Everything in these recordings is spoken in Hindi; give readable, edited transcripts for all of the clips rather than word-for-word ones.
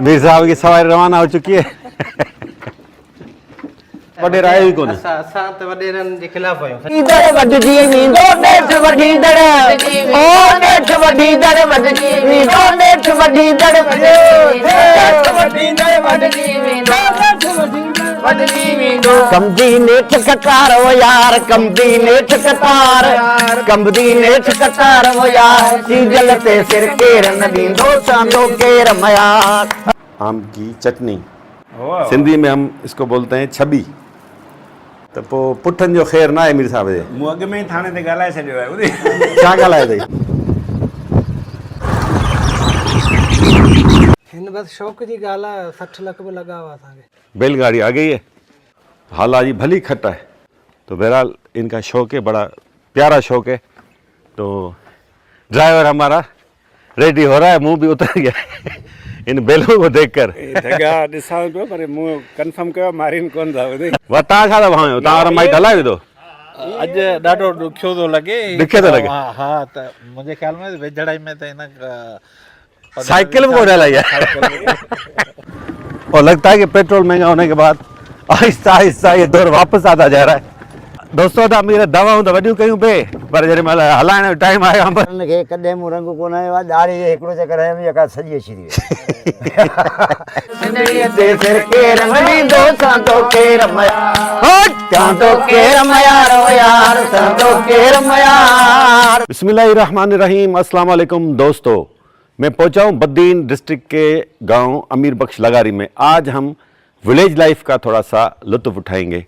मीर साहब की सवारी रवाना हो चुकी है। वडेर आयो ही कोन। असां त वडेरनि जे खिलाफ़ आहियूं। दर वधजी वेंदो नेठ वॾी दर ओ नेठ वॾी दर वधजी वेंदो नेठ वॾी दर वधजी वेंदो कमदी नेठ कतार वो यार कमदी नेठ कतार कमदी नेठ कतार वो यार सीजल ते सिर केर न ॾींदो सांदो केर मयार। आम की चटनी, सिंधी में हम इसको बोलते हैं छबी। तो पोइ पुठनि जो ख़ैर न आहे मीर साहब जे। मूं अॻु में ई थाणे ते ॻाल्हाए छॾियो आहे ॿुधी। छा ॻाल्हाए अथई? हिन बस शौक़ जी ॻाल्हि आहे, 60 लख बि लॻा हुआ असांखे। बैलगाड़ी आ गई है, हाला जी भली खट्टा है। तो बहरहाल इनका शौक है, बड़ा प्यारा शौक है। तो ड्राइवर हमारा रेडी हो रहा है, मुंह भी उतर गया है इन बैलों को देखकर। जॻह ॾिसां पियो पर मूं कंफर्म कयो मारीन कोन था ॿुधी। तव्हां छा था भायो? तव्हां वारा माइट हलाए विधो? अॼु ॾाढो ॾुखियो थो लॻे। ॾुखियो थो लॻे? हा त मुंहिंजे ख़्याल में वेझड़ाई में त हिन साइकिल भी कोन हलाई है। और लगता है कि पेट्रोल महंगा होने के बाद आहिस्ता आहिस्ता ये दौर वापस आता जा रहा है। दोस्तों त मेरे दवाऊं तो वॾियूं कयूं पे, पर जॾहिं महिल हलाइण जो टाइम आयो खे कॾहिं मूं रंग कोन आयो आहे, दाढ़ी हिकिड़ो चकर हयमि जेका सॼी अची थी बिस्मिल्लाहिर्रहमानिर्रहीम। अस्सलाम वालेकुम दोस्तों, मैं पहुंचा हूं बद्दीन डिस्ट्रिक्ट के गांव अमीर बख्श लगारी में। आज हम विलेज लाइफ का थोड़ा सा लुत्फ उठाएंगे।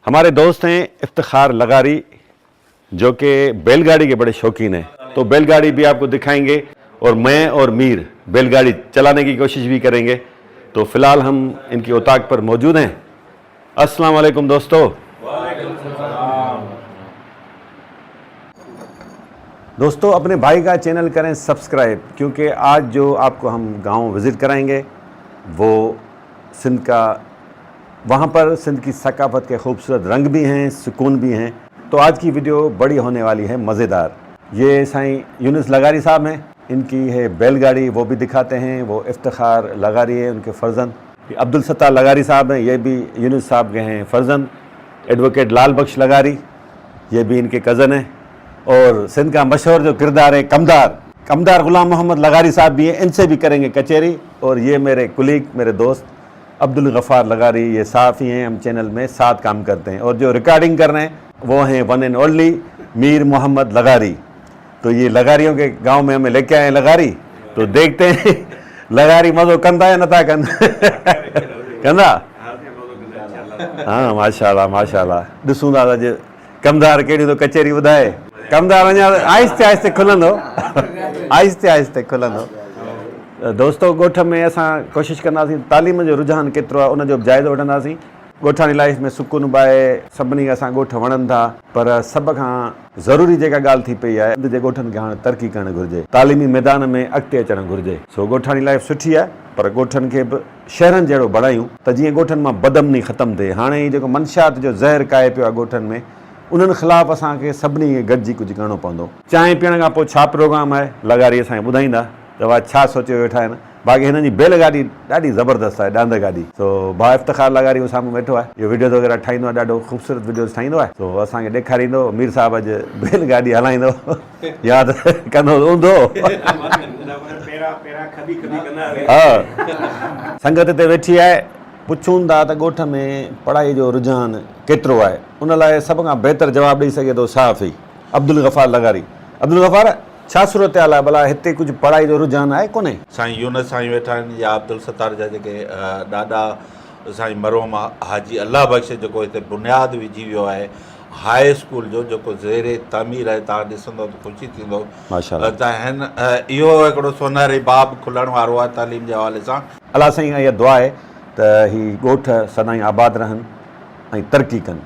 हमारे दोस्त हैं इफ्तिखार लगारी, जो कि बैलगाड़ी के बड़े शौकीन हैं। तो बैलगाड़ी भी आपको दिखाएंगे और मैं और मीर बैलगाड़ी चलाने की कोशिश भी करेंगे। तो फिलहाल हम इनकी उताक पर मौजूद हैं। अस्सलाम वालेकुम दोस्तों। दोस्तों अपने भाई का चैनल करें सब्सक्राइब, क्योंकि आज जो आपको हम गांव विज़िट कराएंगे वो सिंध का, वहाँ पर सिंध की सकाफत के खूबसूरत रंग भी हैं, सुकून भी हैं। तो आज की वीडियो बड़ी होने वाली है, मज़ेदार। ये साईं यूनुस लगारी साहब हैं, इनकी है बैलगाड़ी, वो भी दिखाते हैं। वो इफ्तिखार लगारी है, उनके फ़र्जंद अब्दुल सत्तार लगारी साहब हैं, ये भी यूनुस साहब के हैं फ़र्जंद। एडवोकेट लाल बख्श लगारी, ये भी इनके कज़न हैं। और सिंध का मशहूर जो किरदार है कमदार ग़ुलाम मोहम्मद लगारी साहब भी हैं, इनसे भी करेंगे कचहरी। और ये मेरे कुलीग, मेरे दोस्त अब्दुल गफ़ार लगारी, ये साफ़ी हैं, हम चैनल में साथ काम करते हैं। और जो रिकॉर्डिंग कर रहे हैं वो हैं one and only Mir Mohammad लगारी। तो ये लगारियों के गांव में हमें लेके आए हैं लगारी। तो देखते हैं लगारी मज़ो कंदा या नथा कन कंदा? हाँ माशाल्लाह माशाल्लाह। ॾिसूं था अॼु कमदार कहिड़ी तो कचहरी ॿुधाए। कमदार अञा आहिस्ते आहिस्ते खुलंदो आहिस्ते आहिस्ते खुलंदो। दोस्तों ॻोठ में असां कोशिशि कंदासीं तालीम जो रुझान केतिरो आहे उनजो बि जाइज़ो वठंदासीं। ॻोठाणी लाइफ में सुकून बि आहे, सभिनी खे असां ॻोठ वणनि था, पर सभ खां ज़रूरी जेका ॻाल्हि थी पई आहे, अॼु जे ॻोठनि खे हाणे तरक़ी करणु घुरिजे, तालीमी मैदान में अॻिते अचणु घुरिजे। सो ॻोठाणी लाइफ सुठी आहे, पर ॻोठनि खे बि शहरनि जहिड़ो बणायूं त जीअं ॻोठनि मां बदमनी ख़तमु थिए। हाणे ही जेको मंशात जो ज़हर काए पियो आहे ॻोठनि में, उन्हनि ख़िलाफ़ु असांखे सभिनी खे गॾिजी कुझु करिणो पवंदो। चांहि पीअण खां पोइ छा प्रोग्राम आहे, लगारी असांखे ॿुधाईंदा त उहा छा सोचे वेठा आहिनि। बाक़ी हिननि जी बैलगाड़ी ॾाढी ज़बरदस्त आहे, ॾांद गाॾी। सो भाउ इफ्तिखार लगारी उहो साम्हूं वेठो आहे, इहो वीडियोज़ वग़ैरह ठाहींदो आहे, ॾाढो ख़ूबसूरत वीडियोज़ ठाहींदो आहे। सो असांखे ॾेखारींदो। मीर साहब अॼु बैलगाड़ी हलाईंदो, यादि कंदो हूंदो। हा संगत ते वेठी आहे। पुछूं था त ॻोठ में पढ़ाई जो रुझान केतिरो आहे, उन लाइ सभ खां बहितर जवाबु ॾेई सघे थो साफ़ी अब्दुल गफ़ार लगारी। अब्दुल गफ़ार, छा सूरत हाल आहे भला? हिते कुझु पढ़ाई जो रुझान आहे कोन्हे? साईं यूनुस साईं वेठा आहिनि, या अब्दुल सत्तार जा जेके ॾाॾा साईं मरहूम हाजी अल्लाह बख़्श जेको हिते बुनियादु विझी वियो आहे हाई स्कूल जो, जेको ज़ेरे तामीर आहे। तव्हां ॾिसंदव त ख़ुशी थींदो माशाल्लाह। त हिन इहो हिकिड़ो सोनहरी बाब खुलण वारो आहे तालीम जे हवाले सां। अलाह साईं इहा दुआ आहे त ही ॻोठ सदाईं आबाद रहनि ऐं तरक़ी कनि।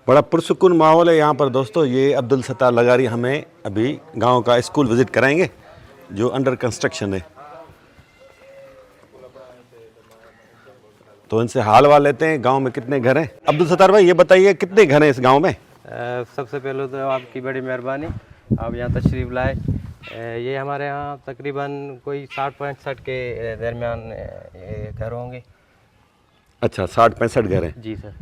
बड़ा पुरसुकून माहौल है यहाँ पर दोस्तों। ये अब्दुल सत्तार लगारी हमें अभी गांव का स्कूल विज़िट कराएंगे जो अंडर कंस्ट्रक्शन है। तो इनसे हाल वाल लेते हैं, गांव में कितने घर हैं। अब्दुल सत्तार भाई ये बताइए कितने घर हैं इस गांव में? सबसे पहले तो आपकी बड़ी मेहरबानी, आप यहाँ तशरीफ़ लाए। ये हमारे यहाँ तकरीबन कोई 60-65 के दरमियान घर होंगे। अच्छा, 60-65 घर हैं। जी सर।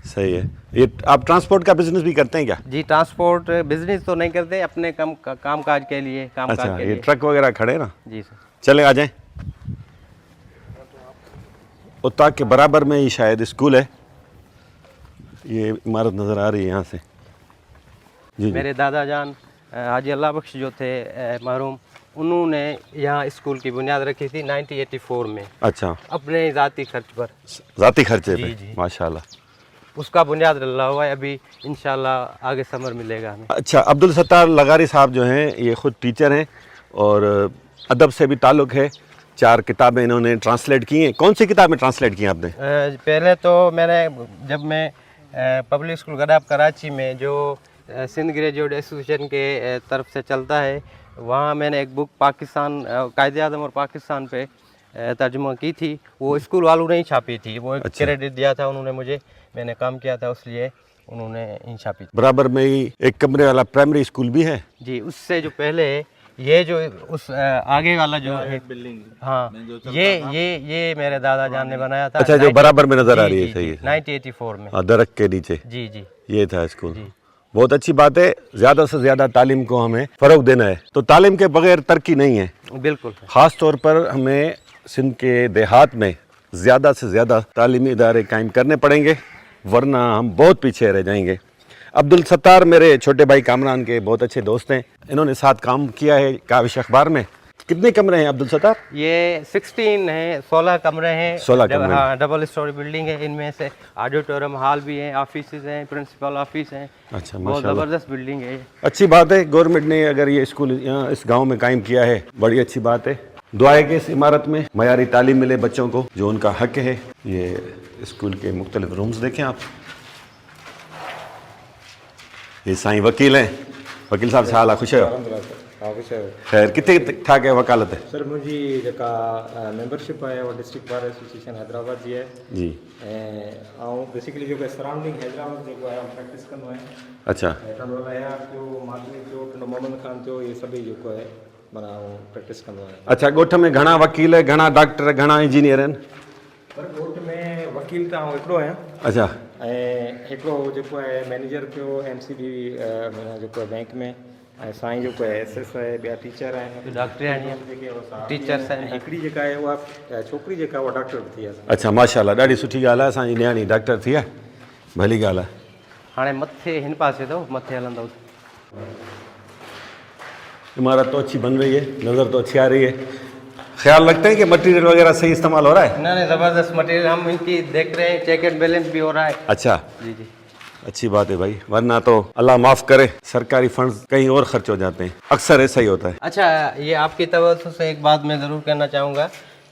सही है। ये आप ट्रांसपोर्ट का बिजनेस भी करते हैं क्या? जी, ट्रांसपोर्ट बिजनेस तो नहीं करते, अपने काम काज के लिए, काम काज अच्छा, के ये लिए। ट्रक वगैरह खड़े हैं ना? जी सर। चले आ जाएं। उत्ताक के बराबर में ही शायद स्कूल है। ये इमारत नज़र आ रही है यहाँ से। जी मेरे दादा जान हाजी अल्लाह बख्श जो थे मरहूम, उन्होंने यहाँ स्कूल की बुनियाद रखी थी 1984 में, अच्छा, अपने ज़ाती खर्च पर। ज़ाती खर्चे जी, पे। जी। माशाल्लाह। उसका बुनियाद डला हुआ है, अभी इंशाल्लाह आगे समर मिलेगा हमें। अच्छा, अब्दुल सत्तार लगारी साहब जो हैं ये ख़ुद टीचर हैं और अदब से भी ताल्लुक़ है। 4 किताबें इन्होंने ट्रांसलेट की हैं। कौन सी किताबें ट्रांसलेट की हैं आपने? पहले तो मैंने, जब मैं पब्लिक स्कूल गडाब कराची में जो सिंध ग्रेजुएट एसोसिएशन के तरफ से चलता है, वहाँ मैंने एक बुक पाकिस्तान, कायदे आज़म और पाकिस्तान पे तर्जुमा की थी। वो स्कूल वालों ने ही छापी थी, वो एक क्रेडिट दिया था उन्होंने मुझे, मैंने काम किया था इसलिए उन्होंने ही छापी थी। बराबर में ही एक कमरे वाला प्राइमरी स्कूल भी है। जी, उससे जो पहले ये जो उस आगे वाला जो है बिल्डिंग, हाँ, ये मेरे दादा जान ने बनाया था। अच्छा, जो बराबर में नज़र आ रही है। सही है। 1984 में। दरख्त के नीचे। जी जी। ये था स्कूल। बहुत अच्छी बात है। ज़्यादा से ज़्यादा तालीम को हमें फ़रोग देना है। तो तालीम के बगैर तरक्की नहीं है। बिल्कुल। ख़ास तौर पर हमें सिंध के देहात में ज़्यादा से ज़्यादा तालीमी इदारे कायम करने पड़ेंगे, वरना हम बहुत पीछे रह जाएंगे। अब्दुल सत्तार मेरे छोटे भाई कामरान के बहुत अच्छे दोस्त हैं। इन्होंने साथ काम किया है काविश अखबार में। कितने कमरे हैं अब्दुल सत्तार? ये 16 हैं, 16 कमरे हैं। 16 कमरे। हाँ, डबल स्टोरी बिल्डिंग है। इनमें से ऑडिटोरियम हॉल भी है, ऑफिस हैं, प्रिंसिपल ऑफिस हैं। अच्छा, बहुत माशाल्लाह। ज़बरदस्त बिल्डिंग है। अच्छी बात है, गवर्नमेंट ने अगर ये स्कूल यहाँ इस गांव में कायम किया है, बड़ी अच्छी बात है। दुआ है कि इस इमारत में मयारी तालीम मिले बच्चों को, जो उनका हक है। ये स्कूल के मुख्तलिफ रूम्स देखें आप। ये साईं वकील हैं। वकील साहब छा हाल आहे? ख़ुशि आहियो? खैर, किथे ठाक है वकालत है? सर, मुंहिंजी जेका मेंबरशिप आहे उहा डिस्ट्रिक्ट बार एसोसिएशन हैदराबाद जी आहे। जी। ऐं बेसिकली जेको सराउंडिंग हैदराबाद जेको आहे प्रैक्टिस कंदो आहियां। अच्छा। लया थियो, माधवी थियो, मोहम्मद खान थियो, इहे सभई जेको आहे माना प्रैक्टिस कंदो आहियां। अच्छा, ॻोठ में घणा वकील, घणा डॉक्टर, घणा इंजीनियर आहिनि? पर ॻोठ में वकील त आउं हिकिड़ो आहियां। अच्छा। ऐं हिकिड़ो जेको आहे मैनेजर पियो MCB माना जेको आहे बैंक में, ऐं साईं जेको आहे SS आहे, ॿिया टीचर आहिनि, डॉक्टर आहिनि, टीचर्स आहिनि। हिकिड़ी जेका आहे उहा छोकिरी जेका उहा डॉक्टर बि थी आहे। अच्छा, माशाल्लाह, ॾाढी सुठी ॻाल्हि आहे। असांजी न्याणी डॉक्टर थी आहे, भली ॻाल्हि आहे। हाणे मथे हिन पासे अथव, मथे हलंदव। इमारत तो अच्छी बन रही है, नज़र तो अच्छी आ रही है। ख्याल रखते हैं कि मटेरियल वगैरह सही इस्तेमाल हो रहा है? नहीं, ज़बरदस्त मटेरियल, हम इनकी देख रहे हैं, चेक एंड बैलेंस भी हो रहा है। अच्छा जी जी, अच्छी बात है भाई, वरना तो अल्लाह माफ़ करे सरकारी फंड्स कहीं और खर्च हो जाते हैं, अक्सर ऐसा ही होता है। अच्छा, ये आपकी तवज्जो से एक बात मैं ज़रूर कहना चाहूँगा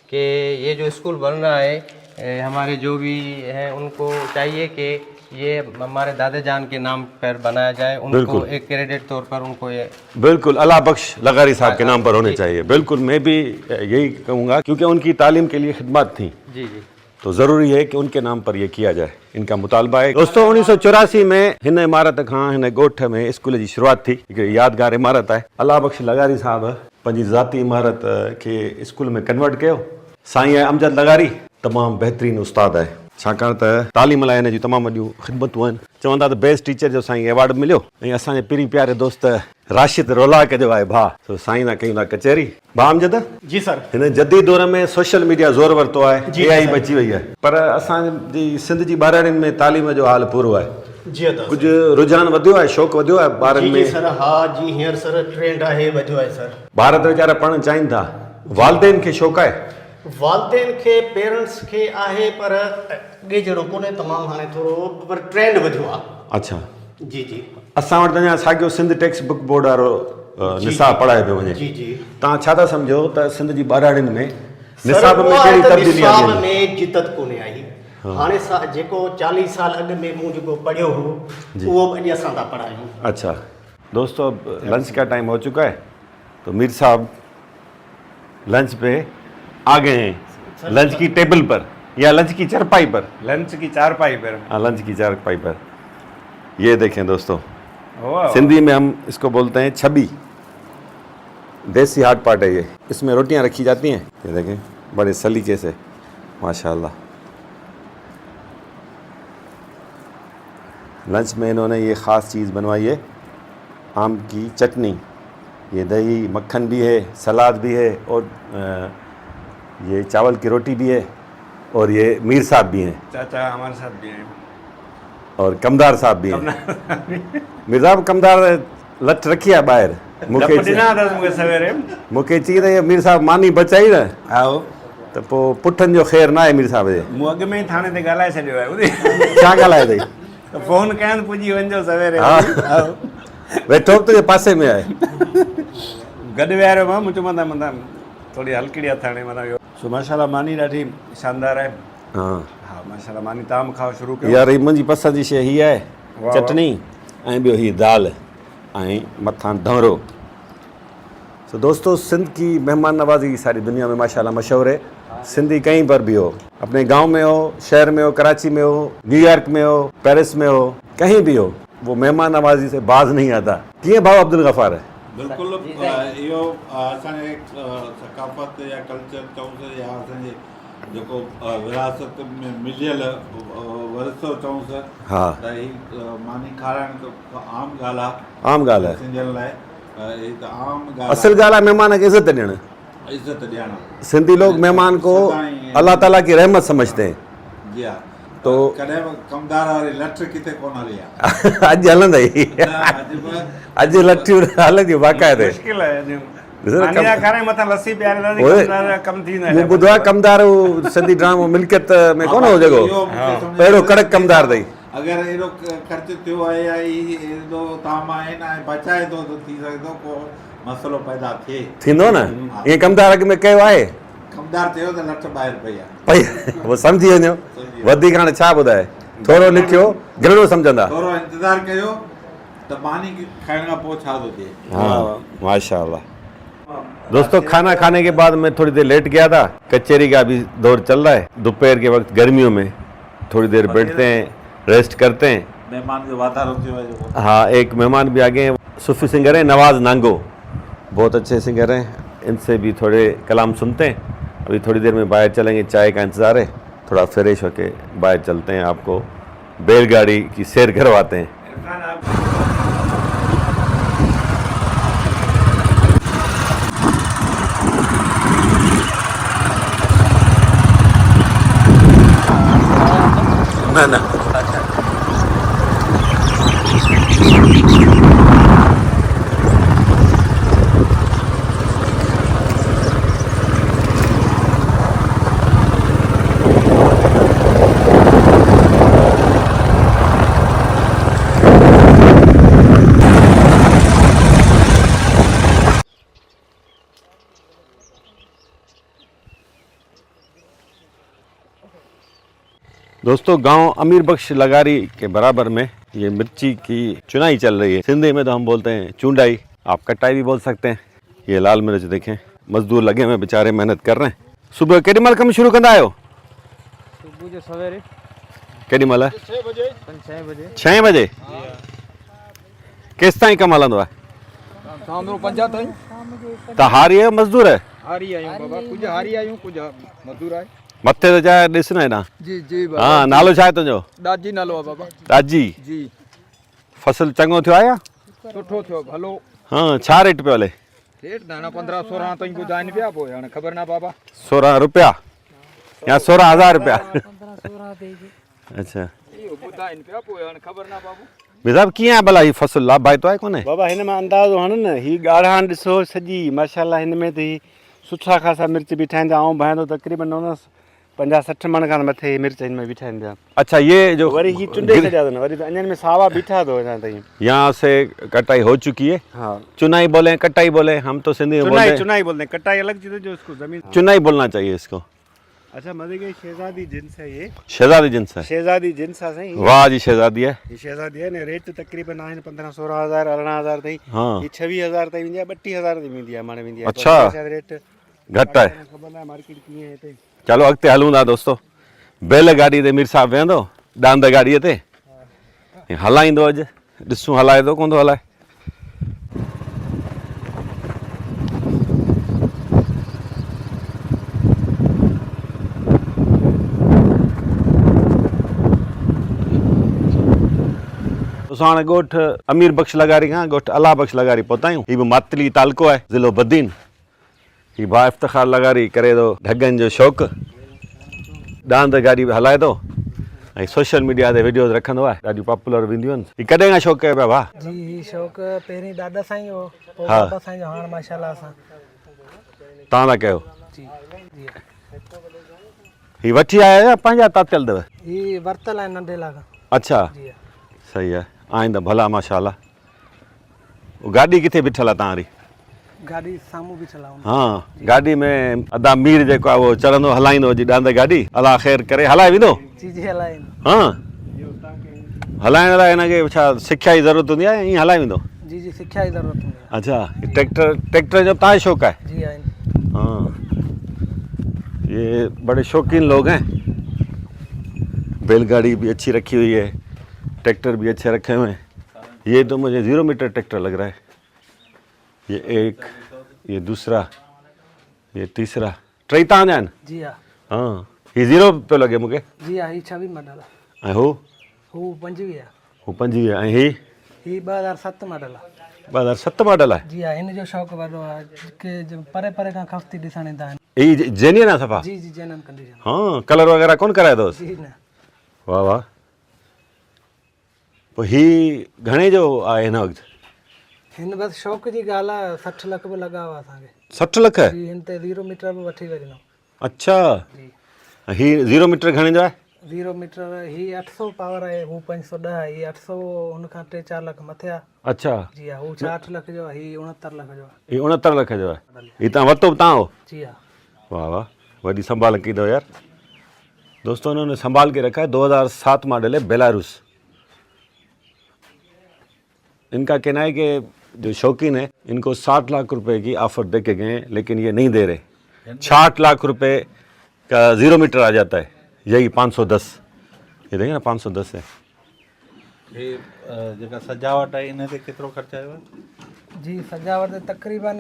कि ये जो स्कूल बन रहा है, हमारे जो भी हैं उनको चाहिए कि ये हमारे दादा जान के नाम पर बनाया जाए, उनको एक क्रेडिट तौर पर उनको ये बिल्कुल अल्लाह बख्श लगारी साहब के नाम पर होने चाहिए। बिल्कुल, मैं भी यही कहूँगा, क्योंकि उनकी तालीम के लिए खिदमत थी। जी जी, तो ज़रूरी है कि उनके नाम पर यह किया जाए, इनका मुतालबा है। दोस्तों, 1984 में हिन इमारत खां, हिन ॻोठ में स्कूल जी शुरुआत थी। हिकिड़ी यादगार इमारत आहे। अल्लाह बख्श लगारी साहब पंहिंजी ज़ाती इमारत खे स्कूल में कन्वर्ट कयो। साईं आहे अमजद लगारी, तमामु बहितरीनु उस्ताद आहे, छाकाणि त तालीम लाइ हिन जी तमामु वॾियूं ख़िदमतूं आहिनि। चवंदा त बेस्ट टीचर जो साईं अवार्ड मिलियो। ऐं असांजे पहिरीं प्यारे दोस्त राशिद रोलाक जो आहे भाउ, तो साईं ना कयूं था कचहरी। भाउ अमजद जी सर, हिन जदीद दौर में सोशल मीडिया ज़ोर वरितो आहे, AI बची वई आहे, पर असांजी सिंध जी ॿारनि में तालीम जो हाल पूरो आहे। जी त कुझु रुझान वधियो आहे, शौक़ु वधियो आहे ॿारनि जी में? सर, हा जी, हींअर सर ट्रेंड आहे, वधियो आहे सर। ॿार त वीचारा पढ़णु चाहिनि था, वालदेन खे शौक़ु आहे? वालदेन खे, पेरेंट्स खे आहे, पर अॻे जहिड़ो कोन्हे, तमामु हाणे थोरो, पर ट्रेंड वधियो आहे। अच्छा, जी जी, असां वटि अञा साॻियो सिंध टेक्स्ट बुक बोर्ड वारो निसाब पढ़ाए पियो वञे। जी जी, तव्हां छा था सम्झो त सिंध जी ॿारनि में सर, निसाब में उहा कहिड़ी त तब्दीली निसाब आई? में जिदत कोन्हे आई। हाणे जेको 40 साल अॻु में मूं जेको पढ़ियो हो, उहो अॼु असां था पढ़ायूं। अच्छा दोस्तों, अब लंच का टाइम हो चुका है, तो मीर साहब लंच पे आ गए हैं, लंच की टेबल पर या लंच की चारपाई पर? लंच की चारपाई पर। हाँ, लंच की चारपाई पर। ये देखें दोस्तों, वाह, सिंधी में हम इसको बोलते हैं छबी। देसी हार्ड पार्ट है ये, इसमें रोटियां रखी जाती हैं। ये देखें बड़े सलीके से, माशाल्लाह। लंच में इन्होंने ये ख़ास चीज़ बनवाई है, आम की चटनी, ये दही मक्खन भी है, सलाद भी है, और ये चावल की रोटी भी है, और ये मीर साहब भी हैं, चाचा हमारे साथ भी हैं, और कमदार साहब भी हैं। मीर साहब कमदार लठ रखी है ॿाहिरि, मूंखे सवेरे मूंखे चई त मीर साहब मानी बचाई न, आओ त पोइ पुठनि जो ख़ैरु न आहे मीर साहब जे। मूं अॻु में ई थाणे ते ॻाल्हाए छॾियो आहे ॿुधी, छा ॻाल्हाए अथई? त फ़ोन कयां त पुॼी वञिजो सवेरे। हा। आओ वेठो तुंहिंजे पासे में आहे। गॾु विहारियो मां, मूं चयो मां थोरी हल्कड़ी आहे थाणे माना। सो माशाल्लाह मानी ॾाढी शानदार आहे। हा हा माशाल्लाह मानी तव्हां खाओ शुरू कयो। यार, मुंहिंजी पसंदि जी शइ हीअ आहे, वाह। चटनी ऐं ॿियो हीअ दाल ऐं मथां धवरो। तो दोस्तों, सिंध की मेहमान नवाजी सारी दुनिया में माशाल्लाह मशहूर है। सिंधी कहीं पर भी हो, अपने गांव में हो, शहर में हो, कराची में हो, न्यूयॉर्क में हो, पेरिस में हो, कहीं भी हो, वो मेहमान नवाजी से बाज नहीं आता। कीअं भाउ अब्दुल गफ़ार है? बिल्कुलु इहो असांजे सकाफ़त या कल्चर चऊंसि या असांजे जेको विरासत में मिलियल वरिसो चऊंसि, हा, त ही मानी खाराइण त आम ॻाल्हि आहे, आम ॻाल्हि आहे। सिंधियुनि लाइ ही त आम ॻाल्हि असल ॻाल्हि आहे मेहमान खे इज़त ॾियणु। आहे, इज़त ॾियणु। सिंधी लोग मेहमान को अल्लाह ताला की रहमत समझते हैं। जी हा। तो कॾहिं बि कमदार वारी लठ किथे कोन हली आहे। अॼु हलंदई, अॼु लठियूं हलंदियूं बाक़ाइदे। मुश्किल आहे मानी जा खाराए मथां लस्सी पियारे दादी ओए, कमदार कम थींदा मूं ॿुधो आहे कमदार हू सिंधी ड्रामो मिल्कियत में कोन हो जेको, अहिड़ो कड़क कमदार अथई। अगरि एॾो ख़र्च थियो आहे या एॾो ताम आहिनि ऐं बचाए थो त थी सघे थो को मसइलो पैदा थिए, थींदो न। ईअं कमदार अॻ में कयो आहे, कमदार चयो त लठ ॿाहिरि पई आहे, पई उहो सम्झी वञो। वधीक हाणे छा ॿुधाए, थोरो लिखियो घणो सम्झंदा। थोरो इंतज़ारु कयो त मानी खाइण खां पोइ छा थो थिए। हाँ माशाल्लाह। दोस्तों, खाना खाने के बाद मैं थोड़ी देर लेट गया था। कचहरी का भी दौर चल रहा है। दोपहर के वक्त गर्मियों में थोड़ी देर बैठते हैं, रेस्ट करते हैं। मेहमान जो वाधारो थियो आहे जेको। हाँ, एक मेहमान भी आ गए हैं, सूफी सिंगर हैं नवाज नांगो, बहुत अच्छे सिंगर हैं। इनसे भी थोड़े कलाम सुनते हैं। अभी थोड़ी देर में बाहर चलेंगे, चाय का इंतज़ार है, थोड़ा फ्रेश होके बाहर चलते हैं, आपको बैलगाड़ी की सैर करवाते हैं। ना ना दोस्तों, गांव अमीर बख्श लगारी के बराबर में ये मिर्ची की चुनाई चल रही है। सिंधी में तो हम बोलते हैं चूंडाई, आप कटाई भी बोल सकते हैं। ये लाल मिर्च देखें, मजदूर लगे हुए बेचारे, मेहनत कर रहे हैं। सुबह केॾी महिल कम शुरू कंदा आहियो? सुबह जो सवेरे केॾी महिल? 6 बजे। 6 बजे? केसि ताईं कमु हलंदो आहे? शाम जो 5 ताईं। त हारी आहे मज़दूर आहे? हारी आहियूं बाबा, कुझु हारी आहियूं, कुझु मज़दूर आहे। मथे ते चाहे ॾिस न हेॾां। जी जी बाबा। हाँ, नालो छा आहे तुंहिंजो? ॾाजी नालो आहे बाबा। ॾाजी। जी। फसल चङो थियो आहे या? सुठो थियो भलो। हाँ, छा रेट पियो हले? रेट दाना 15-16 ताईं ॿुधाइनि पिया, पोइ हाणे ख़बर न बाबा। 16 रुपया या 16,000 रुपया? 15-16 अच्छा, इहो ॿुधाइनि पिया, पोइ हाणे ख़बर न बाबू। मिज़ाब कीअं आहे भला? ही फसल लाभदायक तो आहे कोन्हे? बाबा हिन में अंदाज़ो हण न, ही ॻाढ़ाण ॾिसो सॼी माशाल्लाह, हिन में त ही सुठा ख़ासा मिर्च बीठा आहिनि। ऐं भाइंदो तक़रीबन 50-60 मण खां मथे मिर्च हिन में बीठा आहिनि पिया। अच्छा, ये जो वरी ही चुंडे छॾिया अथनि, वरी त अञा में सावा बीठा अथव अञा ताईं। यहाँ से कटाई हो चुकी है। हाँ, चुनाई बोले कटाई बोले, हम तो सिंधी में बोलते हैं चुनाई बोलते हैं, कटाई अलग चीज़ है जो इसको जमीन। चुनाई बोलना चाहिए इसको। अच्छा, मजे के शहजादी जिन्स है ये। शहजादी जिन्स है। शहजादी जिन्स आहे साईं। वाह जी, शहजादी है। ये शहजादी है न, रेट तक़रीबन आहिनि 15-16 हज़ार 18 हज़ार ताईं। हाँ, ये 26 हज़ार ताईं वेंदी आहे, 32 हज़ार ताईं वेंदी आहे माने वेंदी आहे। अच्छा। शायद रेट घटि आहे। ख़बर न आहे मार्केट कीअं आहे हिते। चलो अॻिते हलूं था दोस्तों। बैल गाड़ी ते मीर साहब वेहंदो, डांद गाड़ीअ ते हलाईंदो। अॼु ॾिसूं हलाए थो कोन थो हलाए। असां हाणे ॻोठ अमीर बख्श लगारी खां ॻोठ अला बख्श लगारी पहुता आहियूं। हीउ बि मातली तालको आहे, ज़िलो बदीन। हीउ भाउ इफ़्तिखार लगारी करे थो ढगनि जो शौक़ु, ॾांद गाॾी बि हलाए थो ऐं सोशल मीडिया ते वीडियोज़ रखंदो आहे, ॾाढियूं पॉपुलर वेंदियूं आहिनि। हीउ कॾहिं खां शौक़ु कयो पिया भाउ? जी ही शौक़ु पहिरीं दादा साईं हो, पोइ हा। बाबा साईं जो, हाणे माशाल्लाह असां। तव्हां था कयो? जी जी हीउ वठी आया या पंहिंजा तातियल अथव? ही वरितल आहे नंढे लाॻा। अच्छा, जी सही आहे। आईंदा भला माशाल्लाह। गाॾी किथे बीठल आहे तव्हांजी? गाॾी साम्हूं बि चलाऊं। हाँ, गाॾी में अदा मीर जेको आहे उहो चढ़ंदो हलाईंदो जी ॾांद गाॾी। अलाह ख़ैर करे, हलाए वेंदो? जी जी हलाईंदो। हाँ, हलाइण लाइ हिनखे छा सिख्या जी ज़रूरत हूंदी आहे, ईअं हलाए वेंदो? जी जी सिख्या जी ज़रूरत हूंदी आहे। अच्छा, ट्रैक्टर जो तव्हांजो शौक़ु है? जी आहिनि। हाँ, ये बड़े शौकीन लोग हैं। बैलगाड़ी भी अच्छी रखी हुई है, ट्रैक्टर भी अच्छे रखे हुए हैं। ये तो मुझे 0 मीटर ट्रैक्टर लग रहा है। ये एक, ये दूसरा, ये तीसरा, टई तव्हां जा आहिनि? जी हा। हाँ, ये 0 पियो लॻे मूंखे। जी हा, ही 26 मॉडल आहे। ऐं हू 25 आहे। हू 25 ऐं ही 2007 मॉडल आहे। 2007 मॉडल आहे। जी हा, हिन जो शौक़ु वॾो आहे कि जो परे परे खां खफ़्ती ॾिसण ईंदा आहिनि। ही जेन्युइन आहे सफ़ा? जी जी जेन्युइन कंडीशन। हाँ, कलर वग़ैरह कोन कराए अथवसि? जी न। वाह वाह। पोइ ही घणे जो आहे हिन वक़्तु? हिन बसि शौक़ जी ॻाल्हि आहे, 60 लख बि लॻा हुआ असांखे। 60 लख? जी, हिन ते 0 मीटर बि वठी वञो। अच्छा, जी। ही 0 मीटर घणे जो आहे? 0 मीटर ही 800 पावर आहे, हू 510 आहे। ही 800 हुनखां 3-4 लख मथे आहे। अच्छा, जी हा, हू 68 लख जो आहे, ही 69 लख जो आहे। ये 69 लख जो है। ये तव्हां वरितो बि तव्हां हो? जी हा। वाह वाह, वॾी संभाल की दो यार। दोस्तों, उन्होंने संभाल के रखा है। 2007 मॉडल है, बेलारूस। इनका कहना है कि जो शौकीन है इनको 60 लाख रुपए की ऑफर दे के गए हैं, लेकिन ये नहीं दे रहे। 60 लाख रुपए का 0 मीटर आ जाता है, यही 510। ये देखिए ना, 510 है। हे जेका सजावट आहे इन ते केतिरो ख़र्च आयो आहे? जी सजावट ते तक़रीबन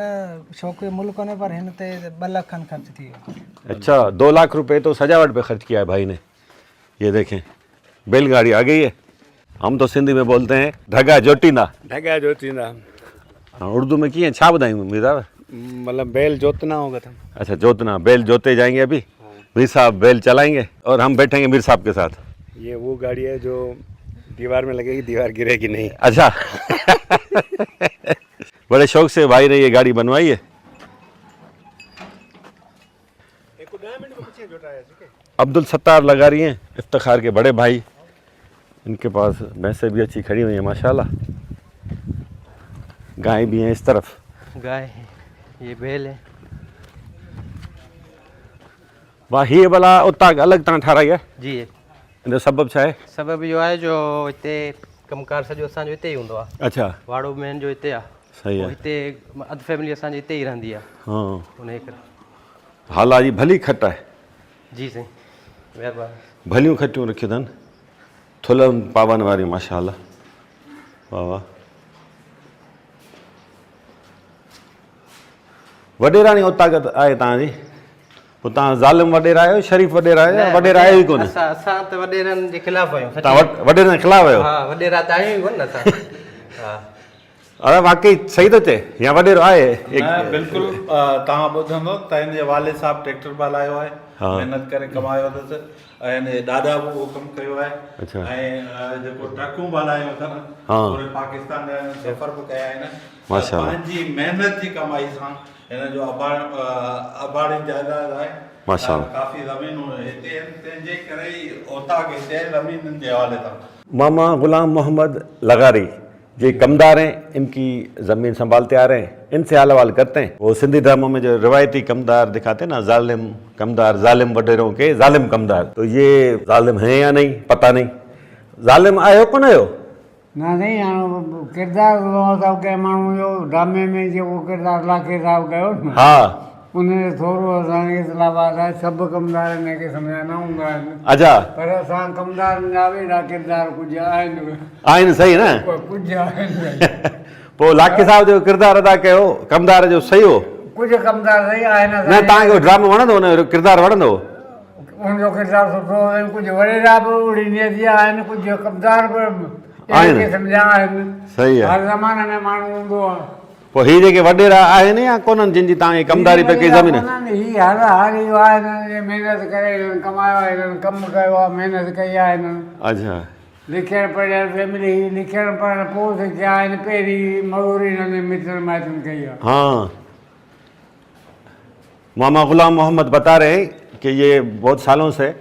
शौक़ मुल्क ने पर हिन ते 2 लाख खन ख़र्च थी वियो। अच्छा, 2 लाख रुपए तो सजावट पे खर्च किया है भाई ने। ये देखें, बैलगाड़ी आ गई है। हम तो सिंधी में बोलते हैं ढगा जोटींदा। ढगा जोतींदा। हाँ, उर्दू में किए छा ॿुधायूं मीर साहब? मतलब बैल जोतना होगा था। अच्छा, जोतना, बैल जोते जाएंगे अभी। मीर साहब बैल चलाएंगे और हम बैठेंगे मीर साहब के साथ। ये वो गाड़ी है जो दीवार में लगेगी, दीवार गिरेगी नहीं। अच्छा। बड़े शौक से भाई ने ये गाड़ी बनवाई है। अब्दुल सत्तार लगा रही हैं, इफ्तिखार के बड़े भाई। इनके पास भैंसें भी अच्छी खड़ी हुई हैं माशाल्लाह। गाय भी हैं इस तरफ। गाय है, ये बैल है। वाह, ये भला उता अलग तरह ठाराई है? जी इन सबब छा है? सबब जो आहे जो हिते कमकार सॼो असांजो हिते ई हूंदो आहे। अच्छा, वाड़ो मेन जो हिते आहे। सही पोइ है। हिते अधु फैमिली असांजी हिते ई रहंदी आहे। हाँ, उन करे। हाला जी भली खट है। जी साईं, महिरबानी। भलियूं खटियूं रखियूं अथनि, थुलनि पावन वारियूं माशाल्लाह। वाह वाह। वॾेराणी उतागत आहे तव्हांजी? पोइ तव्हां ज़ालिम वॾेरा आहियो, शरीफ़ वॾेरा आहियो या वॾेरा आहियो ई कोन? असां त वॾेरनि जे ख़िलाफ़ आहियूं। तव्हां वॾेरनि जे ख़िलाफ़ आहियो? हा, वॾेरा त आहियूं ई कोन न असां। हा, अरे वाकई सही थो चए या वॾेरो आहे? न बिल्कुलु, तव्हां ॿुधंदो त हिन जे वालिद साहब ट्रैक्टर बि हलायो आहे, महिनत करे कमायो अथसि ऐं हिन जे ॾाॾा बि उहो कमु कयो आहे। अच्छा। ऐं जेको ट्रकूं बि हलायूं अथनि, हाँ। पूरे पाकिस्तान में सफ़र बि कया आहिनि। माशाल्लाह। पंहिंजी महिनत जी कमाई सां हिन जो अबाड़ी जाइदाद आहे। माशाल्लाह। काफ़ी ज़मीनूं हिते आहिनि, तंहिंजे करे ई उता के ज़मीननि जे हवाले सां। मामा गुलाम मोहम्मद लगारी ये कमदार हैं, इनकी ज़मीन संभालते आ रहे हैं, इनसे हाल हवाल करते हैं। वो सिंधी ड्रामों में जो रिवायती कमदार दिखाते हैं ना, जालिम कमदार, जालिम वडेरों के जालिम कमदार, तो ये जालिम हैं या नहीं पता नहीं। जालिम आयो कोन आयो? ना नहीं हाणे किरदारु साहिबु कंहिं माण्हू जो ड्रामे में जेको किरदारु लाखे साहिबु कयो न, हाँ, उन थोरो असांखे इस्लामाबाद आहे, सभु कमदार हिनखे सम्झा न हूंदा आहिनि, अच्छा पर असां कमदारनि जा बि एॾा किरदार कुझु आहिनि, आहिनि सही न? कुझु आहिनि। पोइ लाखे साहिब जो किरदारु अदा कयो, कमदार जो सही हो? कुझु कमदार सही आहिनि। न तव्हांखे ड्रामो वणंदो, हुनजो किरदारु वणंदो? उनजो किरदारु सुठो आहिनि, कुझु वॾेरा बि ओड़ी नियत जा आहिनि, कुझु कमदार बि कंहिंखे सम्झाइणा आहिनि। सही आहे। हर ज़माने में माण्हू हूंदो आहे। पोइ हीअ जेके वॾेरा आहिनि या कोन्हनि जिन जी तव्हांजी कमदारी पे कई ज़मीन? ही हर इहो आहे हिननि जे महिनत करे हिननि कमायो आहे, हिननि कमु कयो आहे, महिनत कई आहे हिननि। अच्छा लिखियणु पढ़ियलु फैमिली, लिखियणु पढ़णु पोइ सिखिया आहिनि, पहिरीं मज़ूरी हिननि मिटनि माइटनि कई आहे। हाँ, मामा गुलाम मोहम्मद बता रहे हैं कि ये बहुत सालों से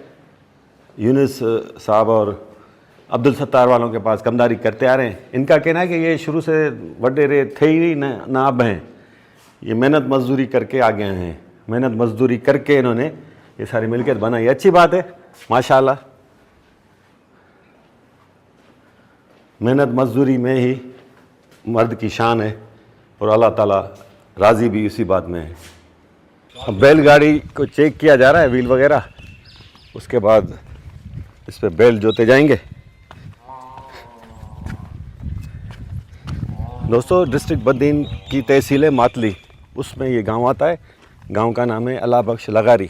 यूनुस साहब और अब्दुल सत्तार वालों के पास कमदारी करते आ रहे हैं। इनका कहना है कि ये शुरू से वडेरे थे ही न अब हैं, ये मेहनत मजदूरी करके आ गए हैं, मेहनत मजदूरी करके इन्होंने ये सारी मिलकियत बनाई। अच्छी बात है, माशाल्लाह। मेहनत मजदूरी में ही मर्द की शान है और अल्लाह ताला राज़ी भी इसी बात में है। अब बैलगाड़ी को चेक किया जा रहा है, व्हील वगैरह, उसके बाद इस पे बैल जोते जाएंगे। दोस्तों, डिस्ट्रिक्ट बद्दीन की तहसील है मातली, उसमें ये गांव आता है। गांव का नाम है अल्लाह बख्श लगारी।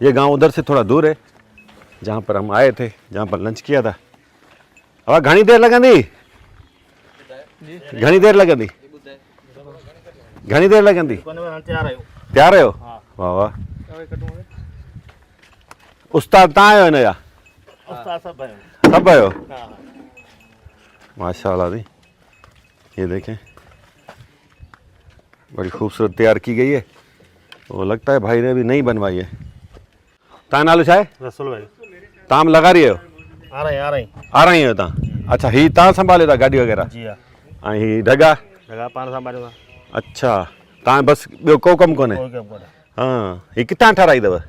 ये गांव उधर से थोड़ा दूर है जहाँ पर हम आए थे, जहाँ पर लंच किया था। अब घनी देर लगंदी, घनी देर लगंदी, घनी देर लगंदी। तैयार आहियो? वाह वाह। उस्ताद तव्हां आहियो हिन जा? सभु आहियो? माशाल्लाह जी। ये देखें, बड़ी खूबसूरत तैयार की गई है। वो लगता है भाई ने भी नई बनवाई है। तव्हां नालो छा आहे? रसूल भाई। तव्हां लॻा रही आहियो? आ रही आहियो तव्हां? अच्छा, हीअ तव्हां संभालियो था गाॾी वग़ैरह? जी हाँ। ऐं हीअ ढगा? जगह पान संभालियो था। अच्छा, तव्हां बसि ॿियो को कमु कोन्हे? कोई कम कोन्हे। हाँ, हीअ किथां ठाराई अथव?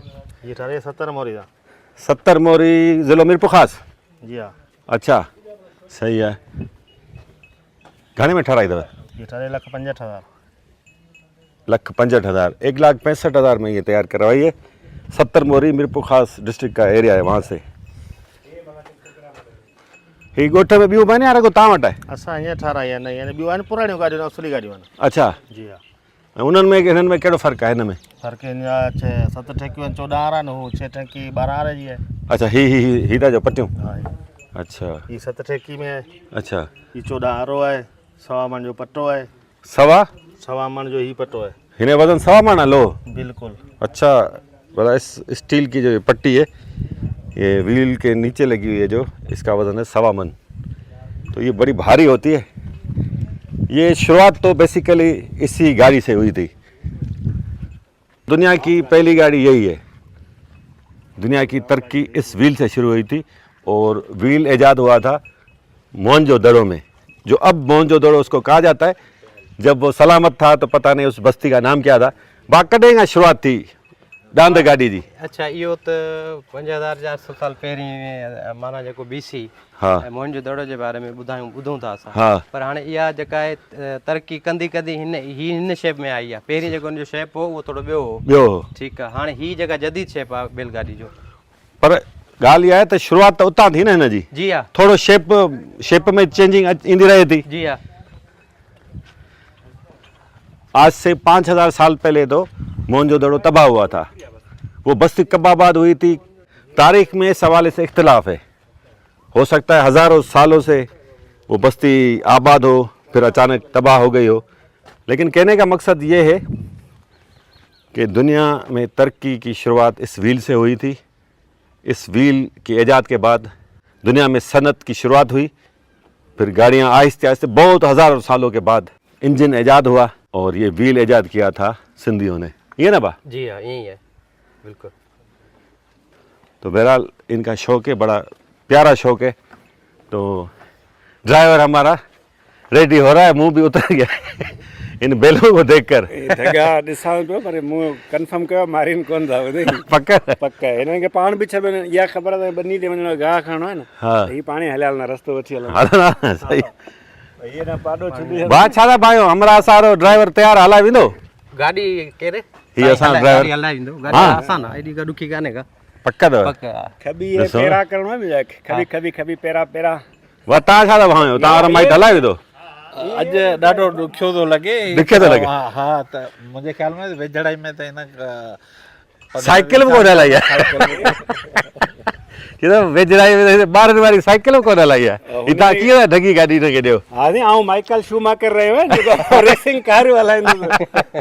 ये ठारे 70 मोरी था। 70 मोरी, ज़िलो मीरपुर ख़ासि? जी हाँ। अच्छा, सही है। घणे में ठाराई अथव? ये ठारे 1,65,000। 1,65,000, 1,65,000 में ये तैयार करवाई है। 70 मोरी मीरपुर ख़ास डिस्ट्रिक्ट का एरिया है, वहाँ से। ही गोठ में ॿियूं बने या रुगो तव्हां वटि आहे? असां हीअं ठाराई आहे, न यानी ॿियूं आहिनि पुराणियूं गाॾियूं, असली गाॾियूं आहिनि। अच्छा, जी हाँ। ऐं उन्हनि में हिननि में कहिड़ो फ़र्क़ु आहे? हिन में फ़र्क़ु हिन जा 7 टंकियूं आहिनि, 14 आर आहिनि, हू 6 टंकी 12 आर जी आहे। अच्छा, ही था जो पटियूं? हाँ। अच्छा, ये 7 टंकी में है। अच्छा, ये 14 आरो है, 1.25 मन जो पट्टो है। सवा मन जो ही पट्टो है। हिन वज़न 1.25 मन लो? बिल्कुल। अच्छा, बड़ा इस स्टील की जो पट्टी है, ये व्हील के नीचे लगी हुई है, जो इसका वज़न है 1.25 मन। तो ये बड़ी भारी होती है। ये शुरुआत तो बेसिकली इसी गाड़ी से हुई थी। दुनिया की पहली गाड़ी यही है। दुनिया की तरक्की इस व्हील से शुरू हुई थी और व्हील ईजाद हुआ था मोहनजोदड़ो में, जो अब मोहनजोदड़ो उसको कहा जाता है। जब वो सलामत था तो पता नहीं उस बस्ती का नाम क्या था। बाकॾहिं खां शुरुआत थी डांद गाड़ी जी। अच्छा, इहो त 5000 साल पहिरीं माना जेको BC हाँ, मोहनजोदड़ो जे बारे में ॿुधूं था असां। हाँ, पर हाणे इहा जेका आहे तरक़ी कंदी कंदी हिन शेप में आई आहे। पहिरीं जेको हुनजो शेप हो उहो थोरो ॿियो हो। ठीकु आहे, हाणे हीअ जेका जदीद शेप आहे बैलगाॾी जो। पर ॻाल्हि इहा आहे त शुरुआत त उतां थी न हिन जी। जी हा, थोड़ो शेप में चेंजिंग ईंदी रहे थी। जी हा। आज से 5000 साल पहले तो मोहनजोदड़ो तबाह हुआ था। वो बस्ती कब आबाद हुई थी, तारीख में इस हवाले से इख्तिलाफ है। हो सकता है हज़ारों सालों से वो बस्ती आबाद हो, फिर अचानक तबाह हो गई हो। लेकिन कहने का मकसद ये है कि दुनिया में तरक्की की शुरुआत इस व्हील से हुई थी। इस व्हील के ईजाद के बाद दुनिया में सनत की शुरुआत हुई। फिर गाड़ियाँ आहिस्ते आहिस्ते बहुत हज़ारों सालों के बाद इंजन ईजाद हुआ और ये व्हील ईजाद किया था सिंधियों ने। ये ना बा? जी हाँ, यही है, बिल्कुल। तो बहरहाल इनका शौक़ है, बड़ा प्यारा शौक़ है। तो ड्राइवर हमारा रेडी हो रहा है, मुंह भी उतर गया इन बैलों को देखकर। जगह ॾिसां पियो पर मूं कंफर्म कयो मारीन कोन था ॿुधे। पक्का पक्का हिननि खे पाण बि छॾे इहा ख़बर आहे त ॿनी ते वञिणो, गाह खणणो आहे न। हाँ, हीअ पाणे हलिया हलंदा, रस्तो वठी हलंदा। हलंदा, सही। इहे न पाॾो छॾी भाउ छा था पायो? हमरा असां ड्राइवर तयारु हलाए वेंदो? गाॾी केरे ही असां ड्राइवर हलाए वेंदो। गाॾी हाँ। आसान आहे, एॾी का ॾुखी कान्हे का। पक्का अथव? पक्का। खबी पेरा करणो आहे ॿिया, खबी पेरा वाह, तव्हां छा था भायो? तव्हां वारा माइट हलाए वेंदो? अॼु ॾाढो ॾुखियो थो लॻे। ॾुखियो थो लॻे? हा, त मुंहिंजे ख़्याल में वेझड़ाई में त हिन साइकिल बि कोन हलाई आहे। किधर वेजराई में 12 वाली साइकिल कोन हलाई आहे इता कीअं ढगी गाॾी न ॾियो हाँ नी आऊं माइकल शूमाकर रहियो आहियां जेको रेसिंग कारियूं हलाईंदो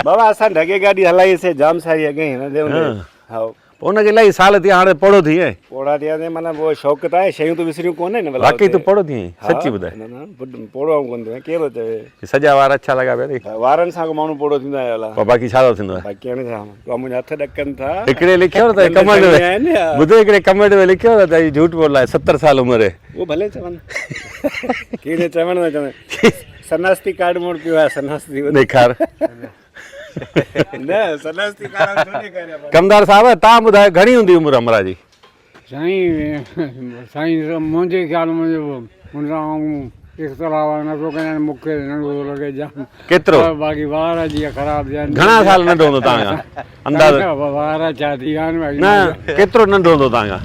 बाबा असां ढगे गाॾी हलाईसीं जाम सारी अॻे हिन हा उनखे इलाही साल थी हाणे पोड़ो थी आहे पोड़ा थिया माना वो शौक़ु त आहे शयूं त विसरियूं कोन्हे न वाकई तूं पोड़ो थी आहीं सची ॿुधाए पोड़ो कोन थियो केरु चवे सॼा वार अच्छा लॻा पिया अथई वारनि सां माण्हू पोड़ो थींदो आहे अला पोइ बाक़ी छा थींदो आहे बाक़ी हाणे छा मुंहिंजा हथ ॾकनि था हिकिड़े लिखियो न त कमेंट में ॿुधो हिकिड़े कमेंट में लिखियो न त झूठ बोल आहे 70 साल उमिरि आहे उहो भले चवनि केरु चवण न चवनि सनास्ती कार्ड मोड़ पियो आहे सनास्ती ॾेखार न सनास्ती कार्ड छो ॾेखारिया कमदार साहब तव्हां ॿुधायो घणी हूंदी उमिरि अमरा जी साईं मुंहिंजे ख़्याल में इख़्तिलाफ़ आहे नथो कयां मूंखे नंढो थो लॻे जाम केतिरो बाक़ी वार जीअं ख़राबु थिया घणा साल नंढो हूंदो तव्हां अंदाज़ वार छा थी विया आहिनि न केतिरो नंढो हूंदो तव्हां खां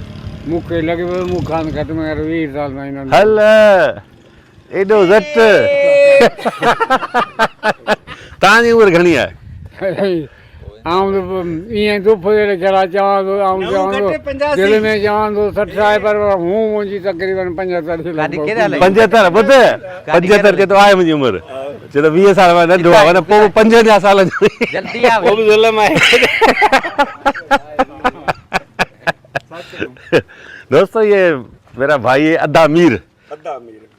मूंखे लॻे पियो मूंखां घटि में घटि 20 साल ताईं नंढो हल एॾो झटि तव्हांजी उमिरि घणी आहे आउं ईअं दुफ़ चला चवां थो आउं चवां थो दिलि में चवां थो 60 आहे पर हूं मुंहिंजी तक़रीबन 75 75 ॿुध 75 केतिरो आहे मुंहिंजी उमिरि चए त 20 साल में नंढो आहे पोइ 50 साल वो भी ज़ुल्म आहे दोस्तों ये मेरा भाई है अद्दा मीर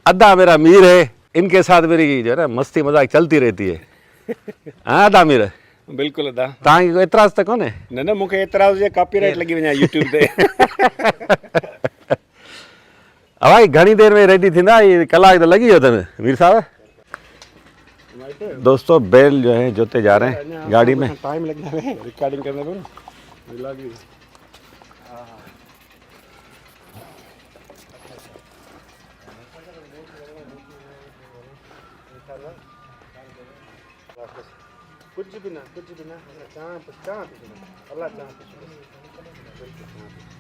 अद्दा मेरा मीर है इनके साथ मेरी जो है ना मस्ती मजाक चलती रहती है हाँ अद्दा मीर बिल्कुलु अदा तव्हांखे कोई एतिराज़ त कोन्हे न मूंखे एतिराज़ जे कॉपीराइट लॻी वञा यूट्यूब ते भाई घणी देर में रेडी थींदा ये कलाक तो लगी वियो अथनि मीर साहब दोस्तों बैल जो है जोते जा रहे हैं गाड़ी में टाइम लॻंदा है रिकॉर्डिंग करने में व्लॉग भी कुछ भी ना चाह अल्लाह चाह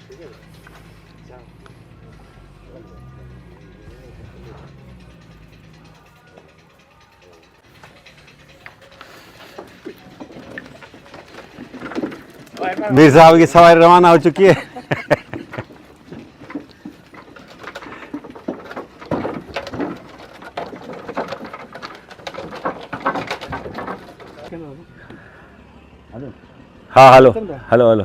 ठीक है मीर साहब की सवारी रवाना हो चुकी है हाँ हेलो हेलो हेलो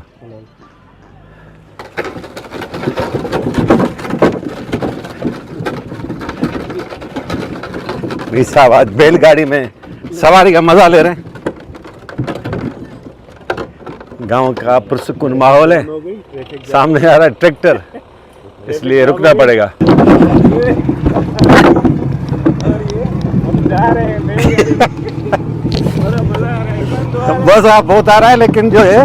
मीर साहब आज बैलगाड़ी में सवारी का मजा ले रहे हैं गांव का पुरसुकून माहौल है सामने आ रहा है ट्रैक्टर इसलिए रुकना पड़ेगा बस आप बहुत आ रहा है लेकिन जो है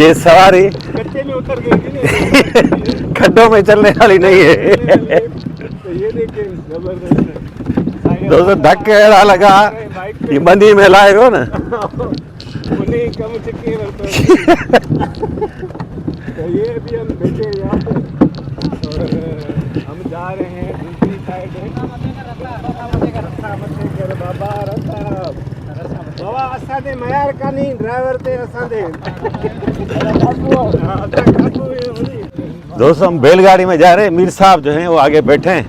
ये सवारी खड्डों में चलने वाली नहीं है दोस्तों धक्के ऐसा लगा ये मंदी में लाए हो ना ये भी हम बैठे यहाँ पे और हम जा रहे हैं दूसरी साइड बाबा असांजे मयार कानी ड्राइवर ते असांजे दोस्तों हम बैलगाड़ी में जा रहे हैं मीर साहब जो हैं वो आगे बैठे हैं